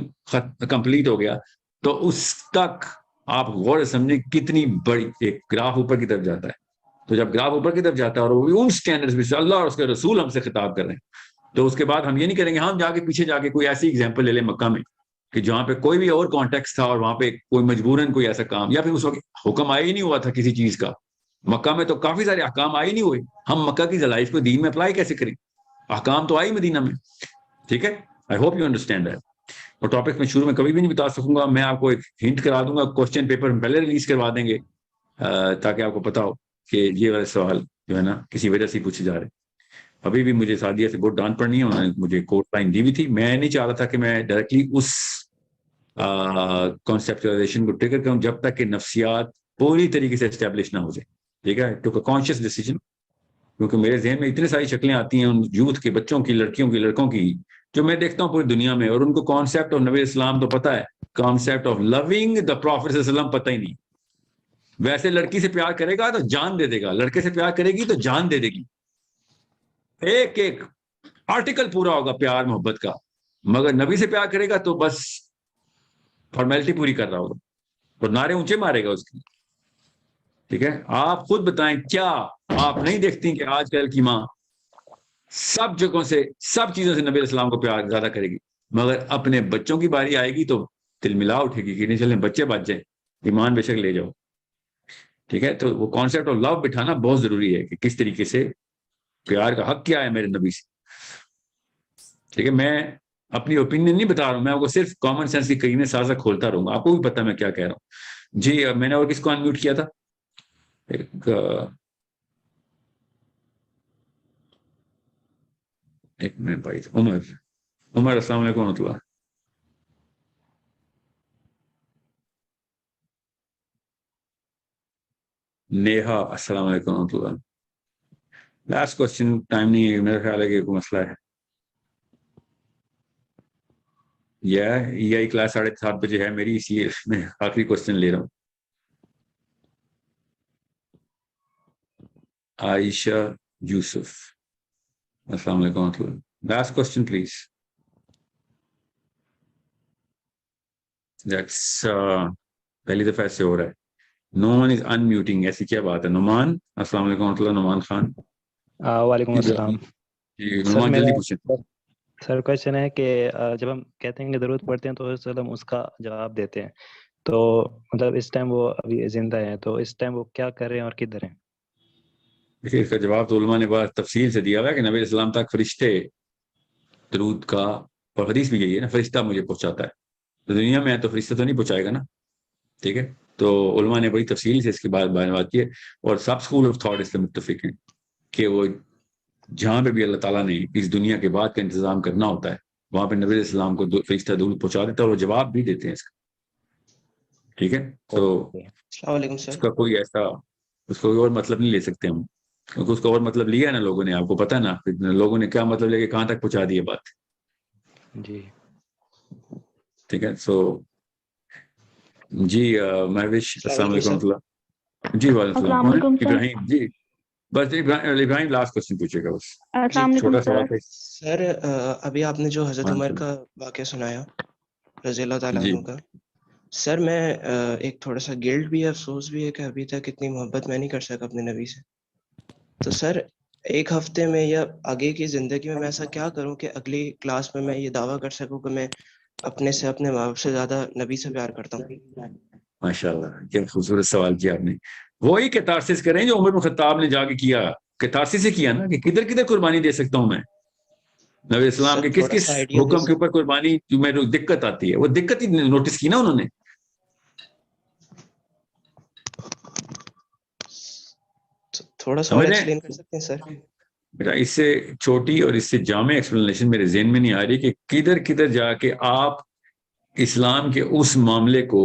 کمپلیٹ ہو گیا، تو اس تک آپ غور سمجھیں کتنی بڑی ایک گراف اوپر کی طرف جاتا ہے۔ تو جب گراف اوپر کی طرف جاتا ہے اور وہ ان سٹینڈرڈز میں سے اللہ اور اس کے رسول ہم سے خطاب کر رہے ہیں، تو اس کے بعد ہم یہ نہیں کریں گے ہم جا کے پیچھے جا کے کوئی ایسی اگزامپل لے لیں مکہ میں کہ جہاں پہ کوئی بھی اور کانٹیکس تھا اور وہاں پہ کوئی مجبوراً کوئی ایسا کام، یا پھر اس وقت حکم آیا ہی نہیں ہوا تھا کسی چیز کا۔ مکہ میں تو کافی سارے احکام آئے نہیں ہوئے، ہم مکہ کی لائف کو دین میں اپلائی کیسے کریں؟ احکام تو آئی مدینہ میں، ٹھیک ہے۔ I hope you understand that. اور ٹاپک میں شروع میں کبھی بھی نہیں بتا سکوں گا، میں آپ کو ایک ہنٹ کرا دوں گا، کوسچن پیپر پہلے ریلیز کروا دیں گے تاکہ آپ کو پتا ہو کہ یہ والا سوال جو ہے نا کسی وجہ سے پوچھے جا رہے ہیں۔ ابھی بھی مجھے سعدیہ سے بہت ڈانٹ پڑنی ہے، انہوں نے مجھے کوٹ لائن دی ہوئی تھی، میں نہیں چاہ رہا تھا کہ میں ڈائریکٹلی اس کانسیپچلائزیشن کو ٹریگر کروں جب تک کہ نفسیات پوری طریقے سے اسٹیبلش نہ ہو جائے، ٹھیک ہے، ٹو کانشیس ڈیسیجن، کیونکہ میرے ذہن میں اتنی ساری شکلیں آتی ہیں ان یوتھ کے بچوں کی، لڑکیوں کی، لڑکوں کی، جو میں دیکھتا ہوں پوری دنیا میں، اور ان کو کانسیپٹ آف نبی اسلام تو پتہ ہے، concept of loving the prophet صلی اللہ علیہ وسلم پتہ ہی نہیں۔ ویسے لڑکی سے پیار کرے گا تو جان دے دے گا، لڑکے سے پیار کرے گی تو جان دے دے گی، ایک ایک آرٹیکل پورا ہوگا پیار محبت کا، مگر نبی سے پیار کرے گا تو بس فارمیلٹی پوری کر رہا ہوگا اور نعرے اونچے مارے گا اس کی، ٹھیک ہے۔ آپ خود بتائیں کیا آپ نہیں دیکھتی کہ آج کل کی ماں سب جگہوں سے سب چیزوں سے نبی اسلام کو پیار زیادہ کرے گی، مگر اپنے بچوں کی باری آئے گی تو دل ملا اٹھے گی کہ نہیں چلیں بچے بچ جائیں، ایمان بے شک لے جاؤ، ٹھیک ہے۔ تو وہ کانسیپٹ آف لو بٹھانا بہت ضروری ہے کہ کس طریقے سے پیار کا حق کیا ہے میرے نبی سے، ٹھیک ہے۔ میں اپنی اوپینین نہیں بتا رہا ہوں، میں آپ کو صرف کامن سینس کی کہیں سازہ کھولتا رہوں گا، آپ کو بھی پتا میں کیا کہہ رہا ہوں۔ جی میں نے اور کس کو انمیوٹ کیا تھا؟ ایک منٹ بھائی، عمر السلام علیکم ورحمۃ اللہ۔ نیہا السلام علیکم ورحمۃ اللہ۔ لاسٹ کوشچن، ٹائم نہیں ہے، میرا خیال ہے کہ کوئی مسئلہ ہے۔ یہ کلاس 7:30 بجے ہے میری، اس لیے میں آخری کوشچن لے رہا ہوں۔ عائشہ یوسف السلام علیکم ورحمۃ اللہ۔ Last question please. پہلی دفعہ ایسے ہو رہا ہے، نو ون از ان میوٹنگ، ایسی کیا بات ہے؟ نعمان السلام علیکم ورحمۃ اللہ، نعمان خان۔ وعلیکم السلام۔ جی نعمان جلدی پوچھیں۔ سر کوشچن ہے کہ جب ہم کہتے ہیں کہ ضرورت پڑتے ہیں تو ہم اس کا جواب دیتے ہیں، تو مطلب اس ٹائم وہ ابھی زندہ ہیں تو اس ٹائم وہ کیا کر رہے ہیں اور کدھر ہیں؟ دیکھیے اس کا جواب تو علماء نے بہت تفصیل سے دیا ہوا ہے کہ نبی اسلام تک فرشتے درود کا، اور حدیث بھی یہی ہے نا، فرشتہ مجھے پہنچاتا ہے، تو دنیا میں ہے تو فرشتہ تو نہیں پہنچائے گا نا، ٹھیک ہے۔ تو علماء نے بڑی تفصیل سے اس کے بعد بات کی ہے، اور سب اسکول آف تھاٹ اس سے متفق ہیں کہ وہ جہاں پہ بھی اللہ تعالیٰ نے اس دنیا کے بعد کا انتظام کرنا ہوتا ہے وہاں پہ نبی اسلام کو فرشتہ درود پہنچا دیتا ہے، اور وہ جواب بھی دیتے ہیں اس کا، ٹھیک ہے۔ تو السلام علیکم اس سر۔ کا کوئی ایسا، اس کو کوئی اور مطلب نہیں لے سکتے ہم، کیونکہ اس کا اور مطلب لیا ہے نا لوگوں نے، آپ کو پتا ہے نا لوگوں نے کیا مطلب لے کے کہاں تک پہنچا دی ہے بات، جی ٹھیک ہے۔ سو جی مہوش السلام علیکم ورحمۃ اللہ۔ جی وعلیکم السلام السلام۔ علیکم سر۔ ابراہیم جی، بس ابراہیم لاسٹ کوشچن پوچھے گا بس، السلام علیکم چھوٹا سر۔ سوال ہے۔ سر ابھی آپ نے جو حضرت عمر کا واقعہ سنایا رضی اللہ تعالیٰ جی عنہ کا، سر میں ایک تھوڑا سا گلٹ بھی ہے، افسوس بھی ہے کہ ابھی تک اتنی محبت میں نہیں کر سکا اپنے نبی سے، تو سر ایک ہفتے میں یا آگے کی زندگی میں ایسا کیا کروں کہ اگلی کلاس میں یہ دعویٰ کر سکوں کہ میں اپنے ماں باپ سے زیادہ نبی سے پیار کرتا ہوں؟ ماشاء اللہ کیا خوبصورت سوال کیا آپ نے۔ وہی کتارسس کریں جو عمر بن خطاب نے جا کے کیا، کتارسس سے کیا نا کہ کدھر کدھر قربانی دے سکتا ہوں میں نبی اسلام سر کے کس تھوڑا کس سا آئیڈیا دے حکم کے اوپر قربانی میں دقت آتی ہے، وہ دقت ہی نوٹس کی نا انہوں نے۔ تھوڑا سا اور سمجھ رہے ہیں؟ ایکسپلین کر سکتے ہیں سر؟ بیٹا اس سے چھوٹی اور اس سے جامع ایکسپلینیشن میرے ذہن میں نہیں آ رہی کہ کدھر کدھر جا کے آپ اسلام کے اس معاملے کو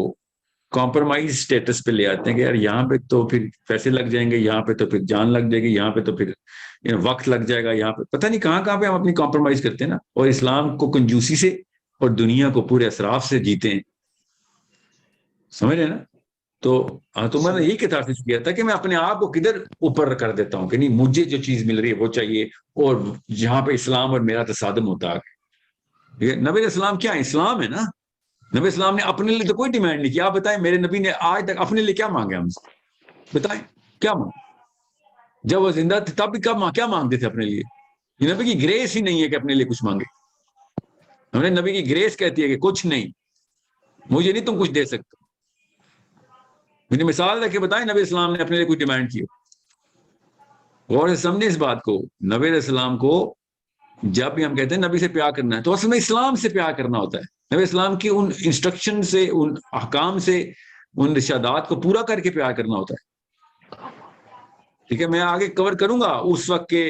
کمپرومائز سٹیٹس پہ لے آتے ہیں کہ یار یہاں پہ تو پھر پیسے لگ جائیں گے, یہاں پہ تو پھر جان لگ جائے گی, یہاں پہ تو پھر وقت لگ جائے گا, یہاں پہ پتہ نہیں کہاں کہاں پہ ہم اپنی کمپرومائز کرتے ہیں نا, اور اسلام کو کنجوسی سے اور دنیا کو پورے اسراف سے جیتے ہیں. سمجھ رہے نا؟ تو تو میں نے یہی کتاسس کیا تھا کہ میں اپنے آپ کو کدھر اوپر کر دیتا ہوں کہ نہیں مجھے جو چیز مل رہی ہے وہ چاہیے, اور جہاں پہ اسلام اور میرا تصادم ہوتا ہے. نبی اسلام کیا ہے؟ اسلام ہے نا. نبی اسلام نے اپنے لیے تو کوئی ڈیمانڈ نہیں کیا. آپ بتائیں میرے نبی نے آج تک اپنے لیے کیا مانگے ہم سے؟ بتائیں کیا مانگے؟ جب وہ زندہ تھے تب بھی کیا مانگتے تھے اپنے لیے؟ یہ نبی کی گریس ہی نہیں ہے کہ اپنے لیے کچھ مانگے. ہم نے نبی کی گریس کہتی ہے کہ کچھ نہیں, مجھے نہیں تم کچھ دے سکتے. مجھے مثال دے کے بتائیں نبی اسلام نے اپنے لیے کوئی ڈیمانڈ کی ہو. غور سے سمجھیں اس بات کو. نبی اسلام کو جب بھی ہم کہتے ہیں نبی سے پیار کرنا ہے تو اصل میں اسلام سے پیار کرنا ہوتا ہے. نبی اسلام کی ان انسٹرکشن سے, ان احکام سے, ان ارشادات کو پورا کر کے پیار کرنا ہوتا ہے. ٹھیک ہے, میں آگے کور کروں گا اس وقت کے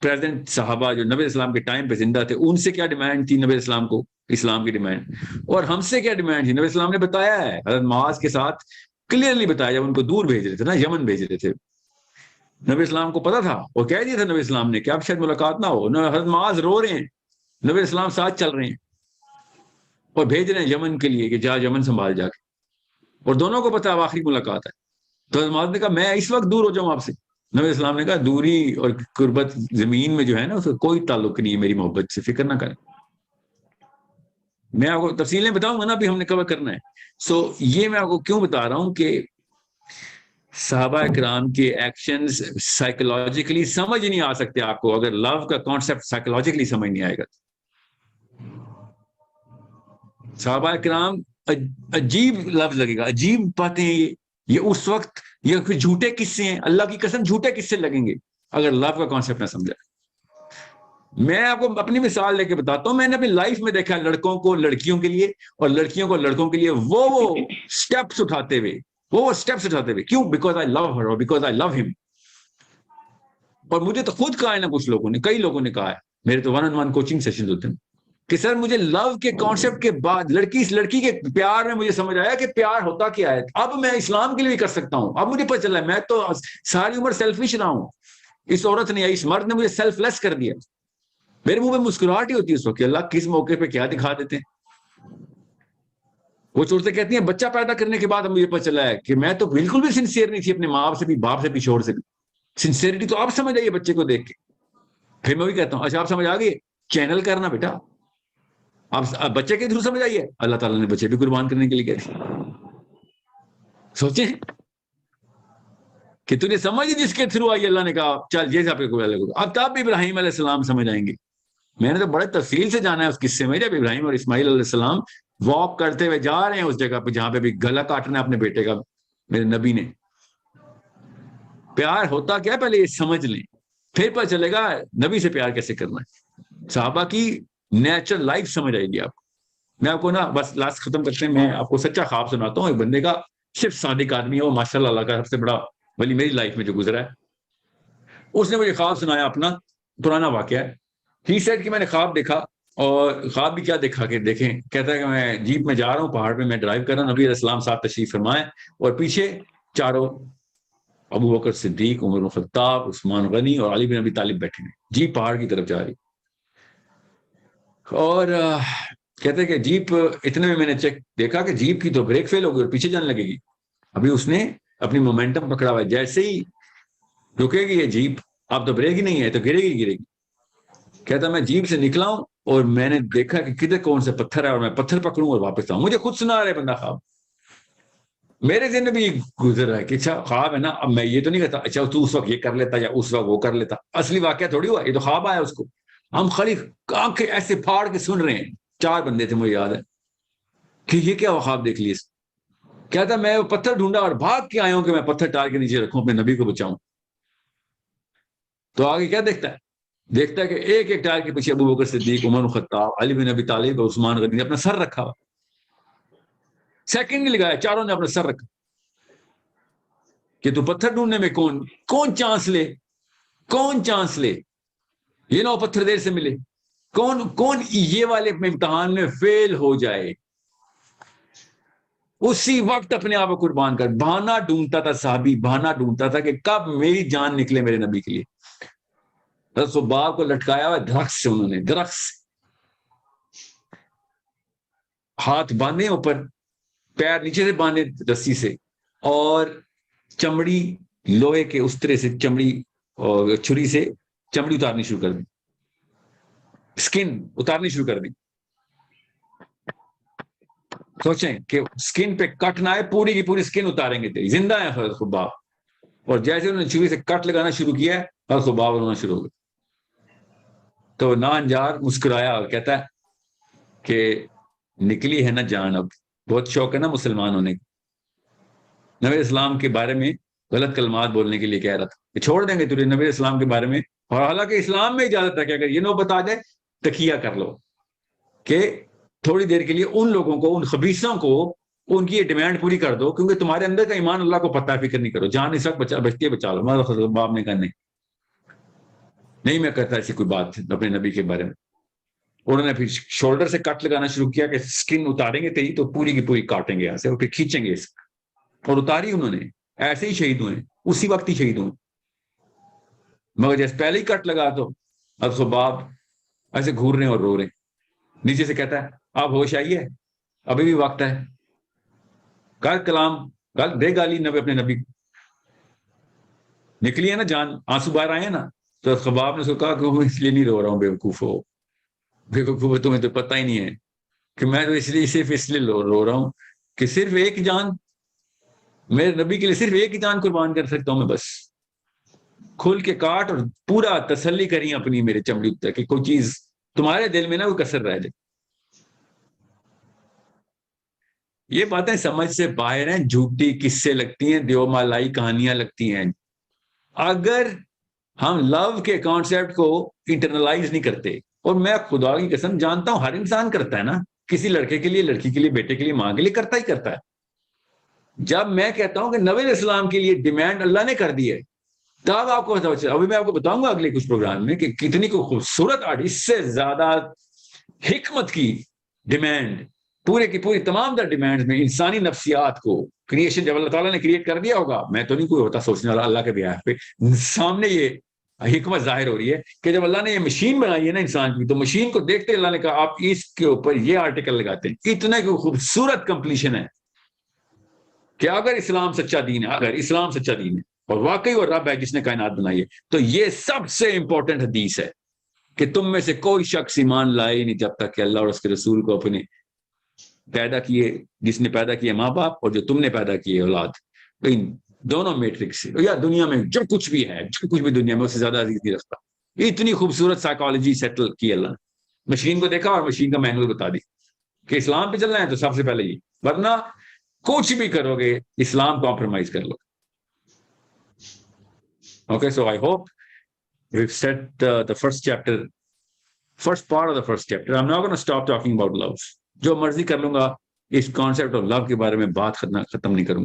پریزنٹ صحابہ جو نبی اسلام کے ٹائم پہ زندہ تھے, ان سے کیا ڈیمانڈ تھی نبی اسلام کو, اسلام کی ڈیمانڈ, اور ہم سے کیا ڈیمانڈ تھی. نبی اسلام نے بتایا ہے حضرت معاذ کے ساتھ کلیئرلی بتایا, جب ان کو دور بھیج رہے تھے نا, یمن بھیج رہے تھے, نبی اسلام کو پتا تھا اور کہہ دیا تھا نبی اسلام نے کہ اب شاید ملاقات نہ ہو. حضرت معاذ رو رہے ہیں, نبی اسلام ساتھ چل رہے ہیں اور بھیج رہے ہیں یمن کے لیے کہ جا یمن سنبھال جا کے, اور دونوں کو پتا اب آخری ملاقات ہے. تو حضرت معاذ نے کہا میں اس وقت دور ہو جاؤں آپ سے. نبی اسلام نے کہا دوری اور قربت زمین میں جو ہے نا اس کا کوئی تعلق نہیں ہے میری محبت سے, فکر نہ کریں. میں آپ کو تفصیلیں بتاؤں گا نا, ابھی ہم نے کور کرنا ہے. یہ میں آپ کو کیوں بتا رہا ہوں کہ صحابہ کرام کے ایکشنز سائیکولوجیکلی سمجھ نہیں آ سکتے آپ کو اگر لو کا کانسیپٹ سائیکولوجیکلی سمجھ نہیں آئے گا. صحابہ کرام عجیب لفظ لگے گا, عجیب باتیں یہ اس وقت, یہ پھر جھوٹے قصے ہیں, اللہ کی قسم جھوٹے قصے لگیں گے اگر لو کا کانسیپٹ نہ سمجھا. میں آپ کو اپنی مثال لے کے بتاتا ہوں, میں نے اپنی لائف میں دیکھا لڑکوں کو لڑکیوں کے لیے اور لڑکیوں کو لڑکوں کے لیے وہ سٹیپس اٹھاتے ہوئے, کیوں؟ بیکاز آئی لو ہر اور بیکاز آئی لو ہم. اور مجھے تو خود کہا ہے نا, کچھ لوگوں نے, کئی لوگوں نے کہا ہے, میرے تو 1-on-1 کوچنگ سیشنز ہوتے ہیں کہ سر مجھے لو کے کانسیپٹ کے بعد لڑکی کے پیار میں مجھے سمجھ آیا کہ پیار ہوتا کیا ہے. اب میں اسلام کے لیے بھی کر سکتا ہوں. اب مجھے پتہ چلا ہے میں تو ساری عمر سیلفش رہا ہوں, اس عورت نے یا اس مرد نے مجھے سیلف لیس کر دیا. میرے منہ میں مسکراہٹ ہی ہوتی ہے اس وقت کہ اللہ کس موقع پہ کیا دکھا دیتے ہیں. وہ چورتیں کہتی ہیں بچہ پیدا کرنے کے بعد مجھے پتہ چلا ہے کہ میں تو بالکل بھی سنسیئر نہیں تھی اپنے ماں سے بھی, باپ سے بھی, شوہر سے بھی. سنسیئرٹی تو آپ سمجھ آئیے بچے کو دیکھ کے. پھر میں بھی کہتا ہوں اچھا آپ سمجھ آ گئی, چینل کرنا بیٹا, آپ بچے کے تھرو سمجھ آئیے. اللہ تعالیٰ نے بچے بھی قربان کرنے کے لیے کہتے ہیں. سوچیں کہ تجھے سمجھ جس کے تھرو آئی, اللہ نے کہا چل جیسا پہ کوئی الگ ہوگا. اب تب بھی ابراہیم علیہ السلام سمجھ آئیں گے. میں نے تو بڑے تفصیل سے جانا ہے اس قصے میں, جب ابراہیم اور اسماعیل علیہ السلام واک کرتے ہوئے جا رہے ہیں اس جگہ پہ جہاں پہ بھی گلا کاٹنا ہے اپنے بیٹے کا, میرے نبی نے. پیار ہوتا کیا پہلے یہ سمجھ لیں, پھر پتہ چلے گا نبی سے پیار کیسے کرنا ہے. صحابہ کی نیچرل لائف سمجھ آئے گی آپ کو. میں آپ کو نا بس لاسٹ ختم کرتے ہیں, میں آپ کو سچا خواب سناتا ہوں. ایک بندے کا صرف صادق آدمی ہے, وہ ماشاء اللہ کا سب سے بڑا ولی میری لائف میں جو گزرا ہے. اس نے مجھے خواب سنایا, اپنا پرانا واقعہ ہے. ہی سیڈ کہ میں نے خواب دیکھا, اور خواب بھی کیا دیکھا کہ دیکھیں, کہتا ہے کہ میں جیپ میں جا رہا ہوں, پہاڑ پہ میں ڈرائیو کر رہا ہوں, نبی علیہ السلام صاحب تشریف فرمائے, اور پیچھے چاروں ابو بکر صدیق, عمر بن خطاب, عثمان غنی اور علی بن ابی طالب بیٹھے ہیں. جیپ پہاڑ کی طرف جا رہی, اور کہتے ہیں کہ جیپ اتنے میں نے چیک دیکھا کہ جیپ کی تو بریک فیل ہو گئی اور پیچھے جانے لگے گی. ابھی اس نے اپنی مومنٹم پکڑا ہوا ہے, جیسے ہی رکے گی یہ جیپ, اب تو بریک ہی نہیں ہے تو گرے گی. کہتا میں جیپ سے نکلا ہوں اور میں نے دیکھا کہ کدھر کون سے پتھر ہے, اور میں پتھر پکڑوں اور واپس آؤں. مجھے خود سنا رہے بندہ خواب, میرے ذہن میں بھی گزر رہا ہے کہ اچھا خواب ہے نا. اب میں یہ تو نہیں کہتا اچھا تو اس وقت یہ کر لیتا یا اس وقت وہ کر لیتا, اصلی واقعہ تھوڑی ہوا, یہ تو خواب آیا اس کو. ہم خالی آنکھیں ایسے پھاڑ کے سن رہے ہیں. 4 بندے تھے مجھے یاد ہے کہ یہ کیا خواب دیکھ لیے. کہتا میں وہ پتھر ڈھونڈا اور بھاگ کے آیا ہوں کہ میں پتھر ٹال کے نیچے رکھوں, اپنے نبی کو بچاؤں. تو آگے کیا دیکھتا ہے کہ ایک ایک ٹائر کے پیچھے ابو بکر صدیق, عمر بن خطاب, علی بن ابی طالب اور عثمان غنی نے اپنا سر رکھا ہوا. سیکنڈ نہیں لگایا, چاروں نے اپنا سر رکھا کہ تو پتھر ڈھونڈنے میں کون چانس لے. یہ 9 پتھر دیر سے ملے. کون یہ والے امتحان میں فیل ہو جائے اسی وقت اپنے آپ کو قربان کر. بہانہ ڈھونڈتا تھا صحابی, بہانہ ڈھونڈتا تھا کہ کب میری جان نکلے میرے نبی کے لیے. حضرت خباب کو لٹکایا ہوا درخت سے, انہوں نے درخت سے ہاتھ باندھے اوپر, پیر نیچے سے باندھے رسی سے, اور چمڑی لوہے کے استرے سے چمڑی اور چھری سے چمڑی اتارنی شروع کر دی, سکن اتارنی شروع کر دی. سوچیں کہ سکن پہ کٹ نہ آئے, پوری کی پوری سکن اتاریں گے تیری. زندہ ہے حضرت خباب, اور جیسے انہوں نے چھری سے کٹ لگانا شروع کیا حضرت خباب ہونا شروع ہو گیا. تو نانجار مسکرایا اور کہتا ہے کہ نکلی ہے نا جان, اب بہت شوق ہے نا مسلمان ہونے کی. نبی اسلام کے بارے میں غلط کلمات بولنے کے لیے کہہ رہا تھا کہ چھوڑ دیں گے تجھے نبی اسلام کے بارے میں, اور حالانکہ اسلام میں اجازت ہے کہ اگر یہ نو بتا دے تکیہ کر لو کہ تھوڑی دیر کے لیے ان لوگوں کو, ان خبیثوں کو ان کی یہ ڈیمانڈ پوری کر دو, کیونکہ تمہارے اندر کا ایمان اللہ کو پتہ ہے, فکر نہیں کرو, جان اس وقت بچتی بچا لو. ہمارا باپ نے کہا نہیں میں کرتا ایسی کوئی بات اپنے نبی کے بارے میں. انہوں نے پھر شولڈر سے کٹ لگانا شروع کیا کہ سکن اتاریں گے تیری تو پوری کی پوری کاٹیں گے یہاں سے, اور پھر کھینچیں گے اس, اور اتاری انہوں نے. ایسے ہی شہید ہوئے, اسی وقت ہی شہید ہوئے. مگر جیسے پہلے ہی کٹ لگا تو اب خباب ایسے گھور رہے ہیں اور رو رہے ہیں. نیچے سے کہتا ہے آپ ہوش آئیے, ابھی بھی وقت ہے. کل کلام کل دے گالی نبی اپنے نبی, نکلی ہے نا جان, آنسو باہر آئے ہیں نا. تو خباب نے اس کو کہا کہ میں اس لیے نہیں رو رہا ہوں بیوقوف ہو, بیوقوف, تمہیں تو پتہ ہی نہیں ہے کہ میں تو صرف اس لیے رو رہا ہوں کہ صرف ایک جان, میرے نبی کے لیے صرف ایک ہی جان قربان کر سکتا ہوں میں. بس کھل کے کاٹ اور پورا تسلی کری اپنی میرے چمڑی اتر کہ کوئی چیز تمہارے دل میں نہ کوئی کسر رہ جائے. یہ باتیں سمجھ سے باہر ہیں, جھوٹی قصے لگتی ہیں, دیو مالائی کہانیاں لگتی ہیں. اگر ہم لو کے کانسیپٹ کو انٹرنلائز نہیں کرتے, اور میں خدا کی قسم جانتا ہوں ہر انسان کرتا ہے نا, کسی لڑکے کے لیے, لڑکی کے لیے, بیٹے کے لیے, ماں کے لیے کرتا ہی کرتا ہے. جب میں کہتا ہوں کہ نبی علیہ السلام کے لیے ڈیمانڈ اللہ نے کر دی ہے, تب آپ کو پتا چلا. ابھی میں آپ کو بتاؤں گا اگلے کچھ پروگرام میں کہ کتنی کو خوبصورت آرٹ, اس سے زیادہ حکمت کی ڈیمانڈ, پورے کی پوری تمام در ڈیمانڈ میں انسانی نفسیات کو کریشن جب اللہ تعالیٰ نے کریٹ کر دیا ہوگا, میں تو نہیں کوئی ہوتا سوچنے والا, اللہ کے بیاہ پہ سامنے یہ حکمت ظاہر ہو رہی ہے کہ جب اللہ نے یہ مشین بنائی ہے نا انسان کی, تو مشین کو دیکھتے اللہ نے کہا آپ اس کے اوپر یہ آرٹیکل لگاتے ہیں. اتنا کوئی خوبصورت کمپلیشن ہے کہ اگر اسلام سچا دین ہے, اگر اسلام سچا دین ہے اور واقعی وہ رب ہے جس نے کائنات بنائی ہے, تو یہ سب سے امپورٹنٹ حدیث ہے کہ تم میں سے کوئی شخص ایمان لائے نہیں جب تک کہ اللہ اور اس کے رسول کو اپنے پیدا کیے, جس نے پیدا کیے ماں باپ اور جو تم نے پیدا کیے اولاد, تو ان دونوں میٹرکس سے, یا دنیا میں جو کچھ بھی ہے, جو کچھ بھی دنیا میں اس سے زیادہ عزیز نہیں رکھتا. اتنی خوبصورت سائیکالوجی سیٹل کی اللہ نے. مشین کو دیکھا اور مشین کا مینول بتا دی کہ اسلام پہ چلنا ہے تو سب سے پہلے یہ, ورنہ کچھ بھی کرو گے اسلام کمپرومائز کر لو. Okay, so I hope we've set the first chapter, first part of the first chapter. I'm not going to stop talking about love. جو مرضی کر لوں گا, اس کانسیپٹ آف لو کے بارے میں بات ختم نہیں کروں.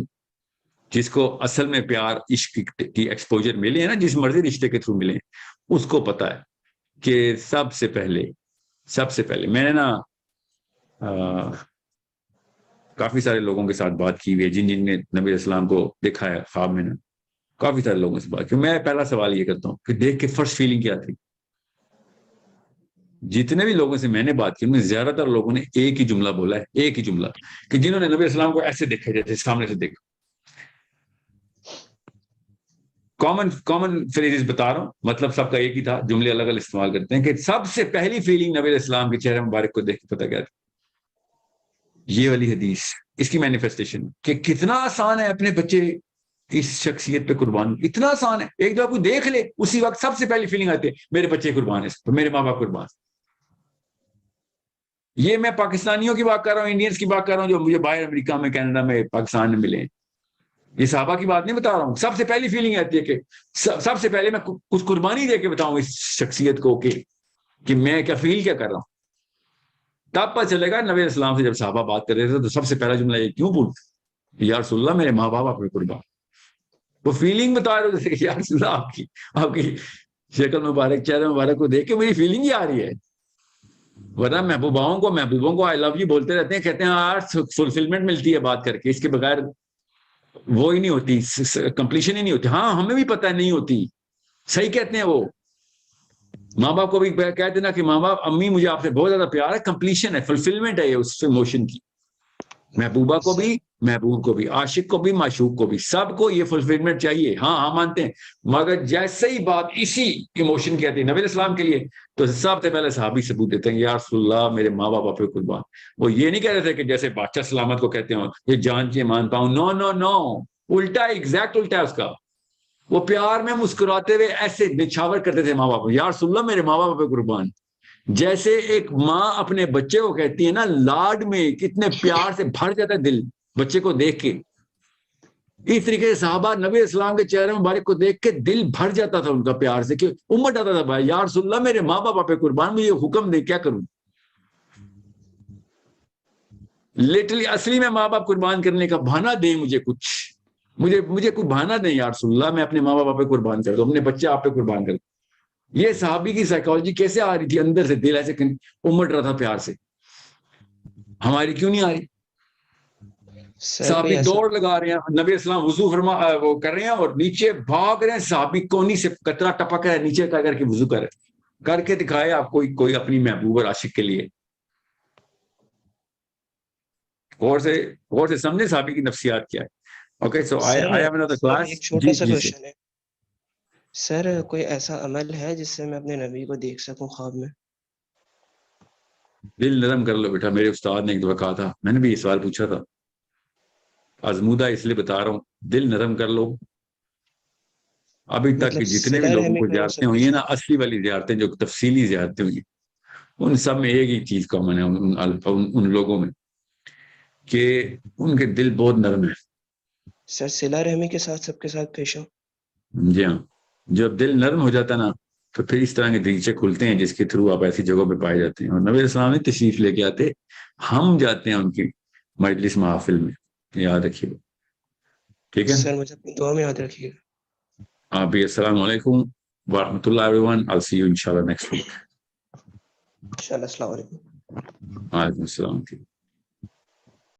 جس کو اصل میں پیار عشق کی ایکسپوجر ملے ہیں نا, جس مرضی رشتے کے تھرو ملے, اس کو پتا ہے کہ سب سے پہلے میں نے نا کافی سارے لوگوں کے ساتھ بات کی ہوئی ہے جن نے نبی علیہ السلام کو دیکھا ہے خواب میں. کافی سارے لوگوں سے بات کی. میں پہلا سوال یہ کرتا ہوں کہ دیکھ کے فرسٹ فیلنگ کیا تھی. جتنے بھی لوگوں سے میں نے بات کی ان میں زیادہ تر لوگوں نے ایک ہی جملہ بولا ہے, ایک ہی جملہ, کہ جنہوں نے نبی علیہ السلام کو ایسے دیکھا جیسے سامنے سے دیکھا. کامن فریزز بتا رہا ہوں, مطلب سب کا ایک ہی تھا, جملے الگ الگ استعمال کرتے ہیں. کہ سب سے پہلی فیلنگ نبی علیہ السلام کے چہرے مبارک کو دیکھ کے پتہ کیا تھی, یہ والی حدیث, اس کی مینیفیسٹیشن, کہ کتنا آسان ہے اپنے بچے اس شخصیت پہ قربان. اتنا آسان ہے, ایک دفعہ کوئی دیکھ لے اسی وقت سب سے پہلی فیلنگ آتی ہے میرے بچے قربان ہے, میرے ماں باپ قربان. یہ میں پاکستانیوں کی بات کر رہا ہوں, انڈینس کی بات کر رہا ہوں جو مجھے باہر امریکہ میں, کینیڈا میں, پاکستان میں ملے ہیں. یہ صحابہ کی بات نہیں بتا رہا ہوں. سب سے پہلی فیلنگ آتی ہے کہ سب سے پہلے میں کچھ قربانی دے کے بتاؤں اس شخصیت کو کہ میں کیا فیل کیا کر رہا ہوں. تب پتہ چلے گا نبی علیہ السلام سے جب صحابہ بات کر رہے تھے تو سب سے پہلا جملہ یہ کیوں بولتے, یا رسول اللہ میرے ماں باپ آپ کے قربان. وہ فیلنگ بتا رہے تھے کہ یا رسول اللہ آپ کی شکل مبارک چہرے مبارک کو دیکھ کے میری فیلنگ ہی آ رہی ہے. ورنہ محبوبوں کو آئی لو یو بولتے رہتے ہیں, کہتے ہیں یار فلفلمنٹ ملتی ہے بات کر کے, اس کے بغیر وہ ہی نہیں ہوتی, کمپلیشن ہی نہیں ہوتی. ہاں ہمیں بھی پتہ نہیں ہوتی, صحیح کہتے ہیں وہ. ماں باپ کو بھی کہتے ہیں نا کہ ماں باپ امی مجھے آپ سے بہت زیادہ پیار ہے, کمپلیشن ہے, فلفلمنٹ ہے یہ اس ایموشن کی. محبوبہ کو بھی, محبوب کو بھی, عاشق کو بھی, معشوق کو بھی, سب کو یہ فلفلمنٹ چاہیے. ہاں مانتے ہیں, مگر جیسے ہی بات اسی ایموشن کی آتی ہے نبی علیہ السلام کے لیے, تو سب سے پہلے صحابی ثبوت دیتے ہیں یا رسول اللہ میرے ماں باپ پہ قربان. وہ یہ نہیں کہہ رہے تھے کہ جیسے بادشاہ سلامت کو کہتے ہیں یہ جان چاہیے مان پاؤں. نو نو نو, الٹا, ایگزیکٹ الٹا ہے اس کا. وہ پیار میں مسکراتے ہوئے ایسے نچھاور کرتے تھے ماں باپ, یا رسول اللہ میرے ماں باپ پہ قربان. جیسے ایک ماں اپنے بچے کو کہتی ہے نا, لاڈ میں کتنے پیار سے بھر جاتا ہے دل بچے کو دیکھ کے, اس طریقے سے صحابہ نبی اسلام کے چہرے مبارک کو دیکھ کے دل بھر جاتا تھا ان کا پیار سے, کہ امت آتا تھا بھائی یا رسول اللہ میرے ماں باپ پہ قربان, مجھے حکم دے کیا کروں. لٹرلی اصلی میں ماں باپ قربان کرنے کا بہانہ دیں مجھے, کچھ مجھے کوئی بہانہ دیں یا رسول اللہ, میں اپنے ماں باپ پہ قربان کر دوں, اپنے بچے آپ پہ قربان کر دوں. یہ صحابی کی سائیکالوجی کیسے آ رہی تھی اندر سے, دل ایسے امٹ رہا تھا پیار سے. ہماری کیوں نہیں آ رہی؟ صحابی دوڑ لگا رہے ہیں, نبی اسلام وضو وہ کر رہے ہیں اور نیچے بھاگ رہے ہیں, صحابی کونی سے قطرہ ٹپک رہا ہے نیچے کر کے وضو کر کے دکھائے آپ کوئی اپنی محبوب اور عاشق کے لیے. غور سے سمجھے صحابی کی نفسیات کیا ہے. Okay so I have another class. ایک چھوٹا سا کوشچن ہے سر, کوئی ایسا عمل ہے جس سے میں اپنے نبی کو دیکھ سکوں خواب میں؟ دل نرم کر لو بیٹا, میرے استاد نے ایک دفعہ کہا تھا, میں نے بھی یہ سوال پوچھا تھا, آزمودہ اس لیے بتا رہا ہوں, دل نرم کر لو. ابھی تک مطلب جتنے بھی لوگوں کو زیارتیں ہوئی ہیں نا, اصلی والی زیارتیں جو تفصیلی زیارتیں ہوئی ہیں, ان سب میں ایک ہی چیز کامن ہے ان لوگوں میں, کہ ان کے دل بہت نرم ہے. سر صلہ رحمی کے ساتھ سب کے ساتھ پیش ہو. جی ہاں, جب دل نرم ہو جاتا نا تو پھر اس طرح کے دریچے کھلتے ہیں جس کے تھرو آپ ایسی جگہوں پہ پائے جاتے ہیں. اور نبی السلام نے تشریف لے کے آتے, ہم جاتے ہیں ان کی مجلس محافل میں, یاد رکھیے. ٹھیک ہے سر, مجھے اپنی دعا میں یاد رکھیے گا. آپ بھی. السلام علیکم ورحمۃ اللہ everyone. I'll see you inshallah next week. انشاءاللہ. السلام علیکم. وعلیکم السلام.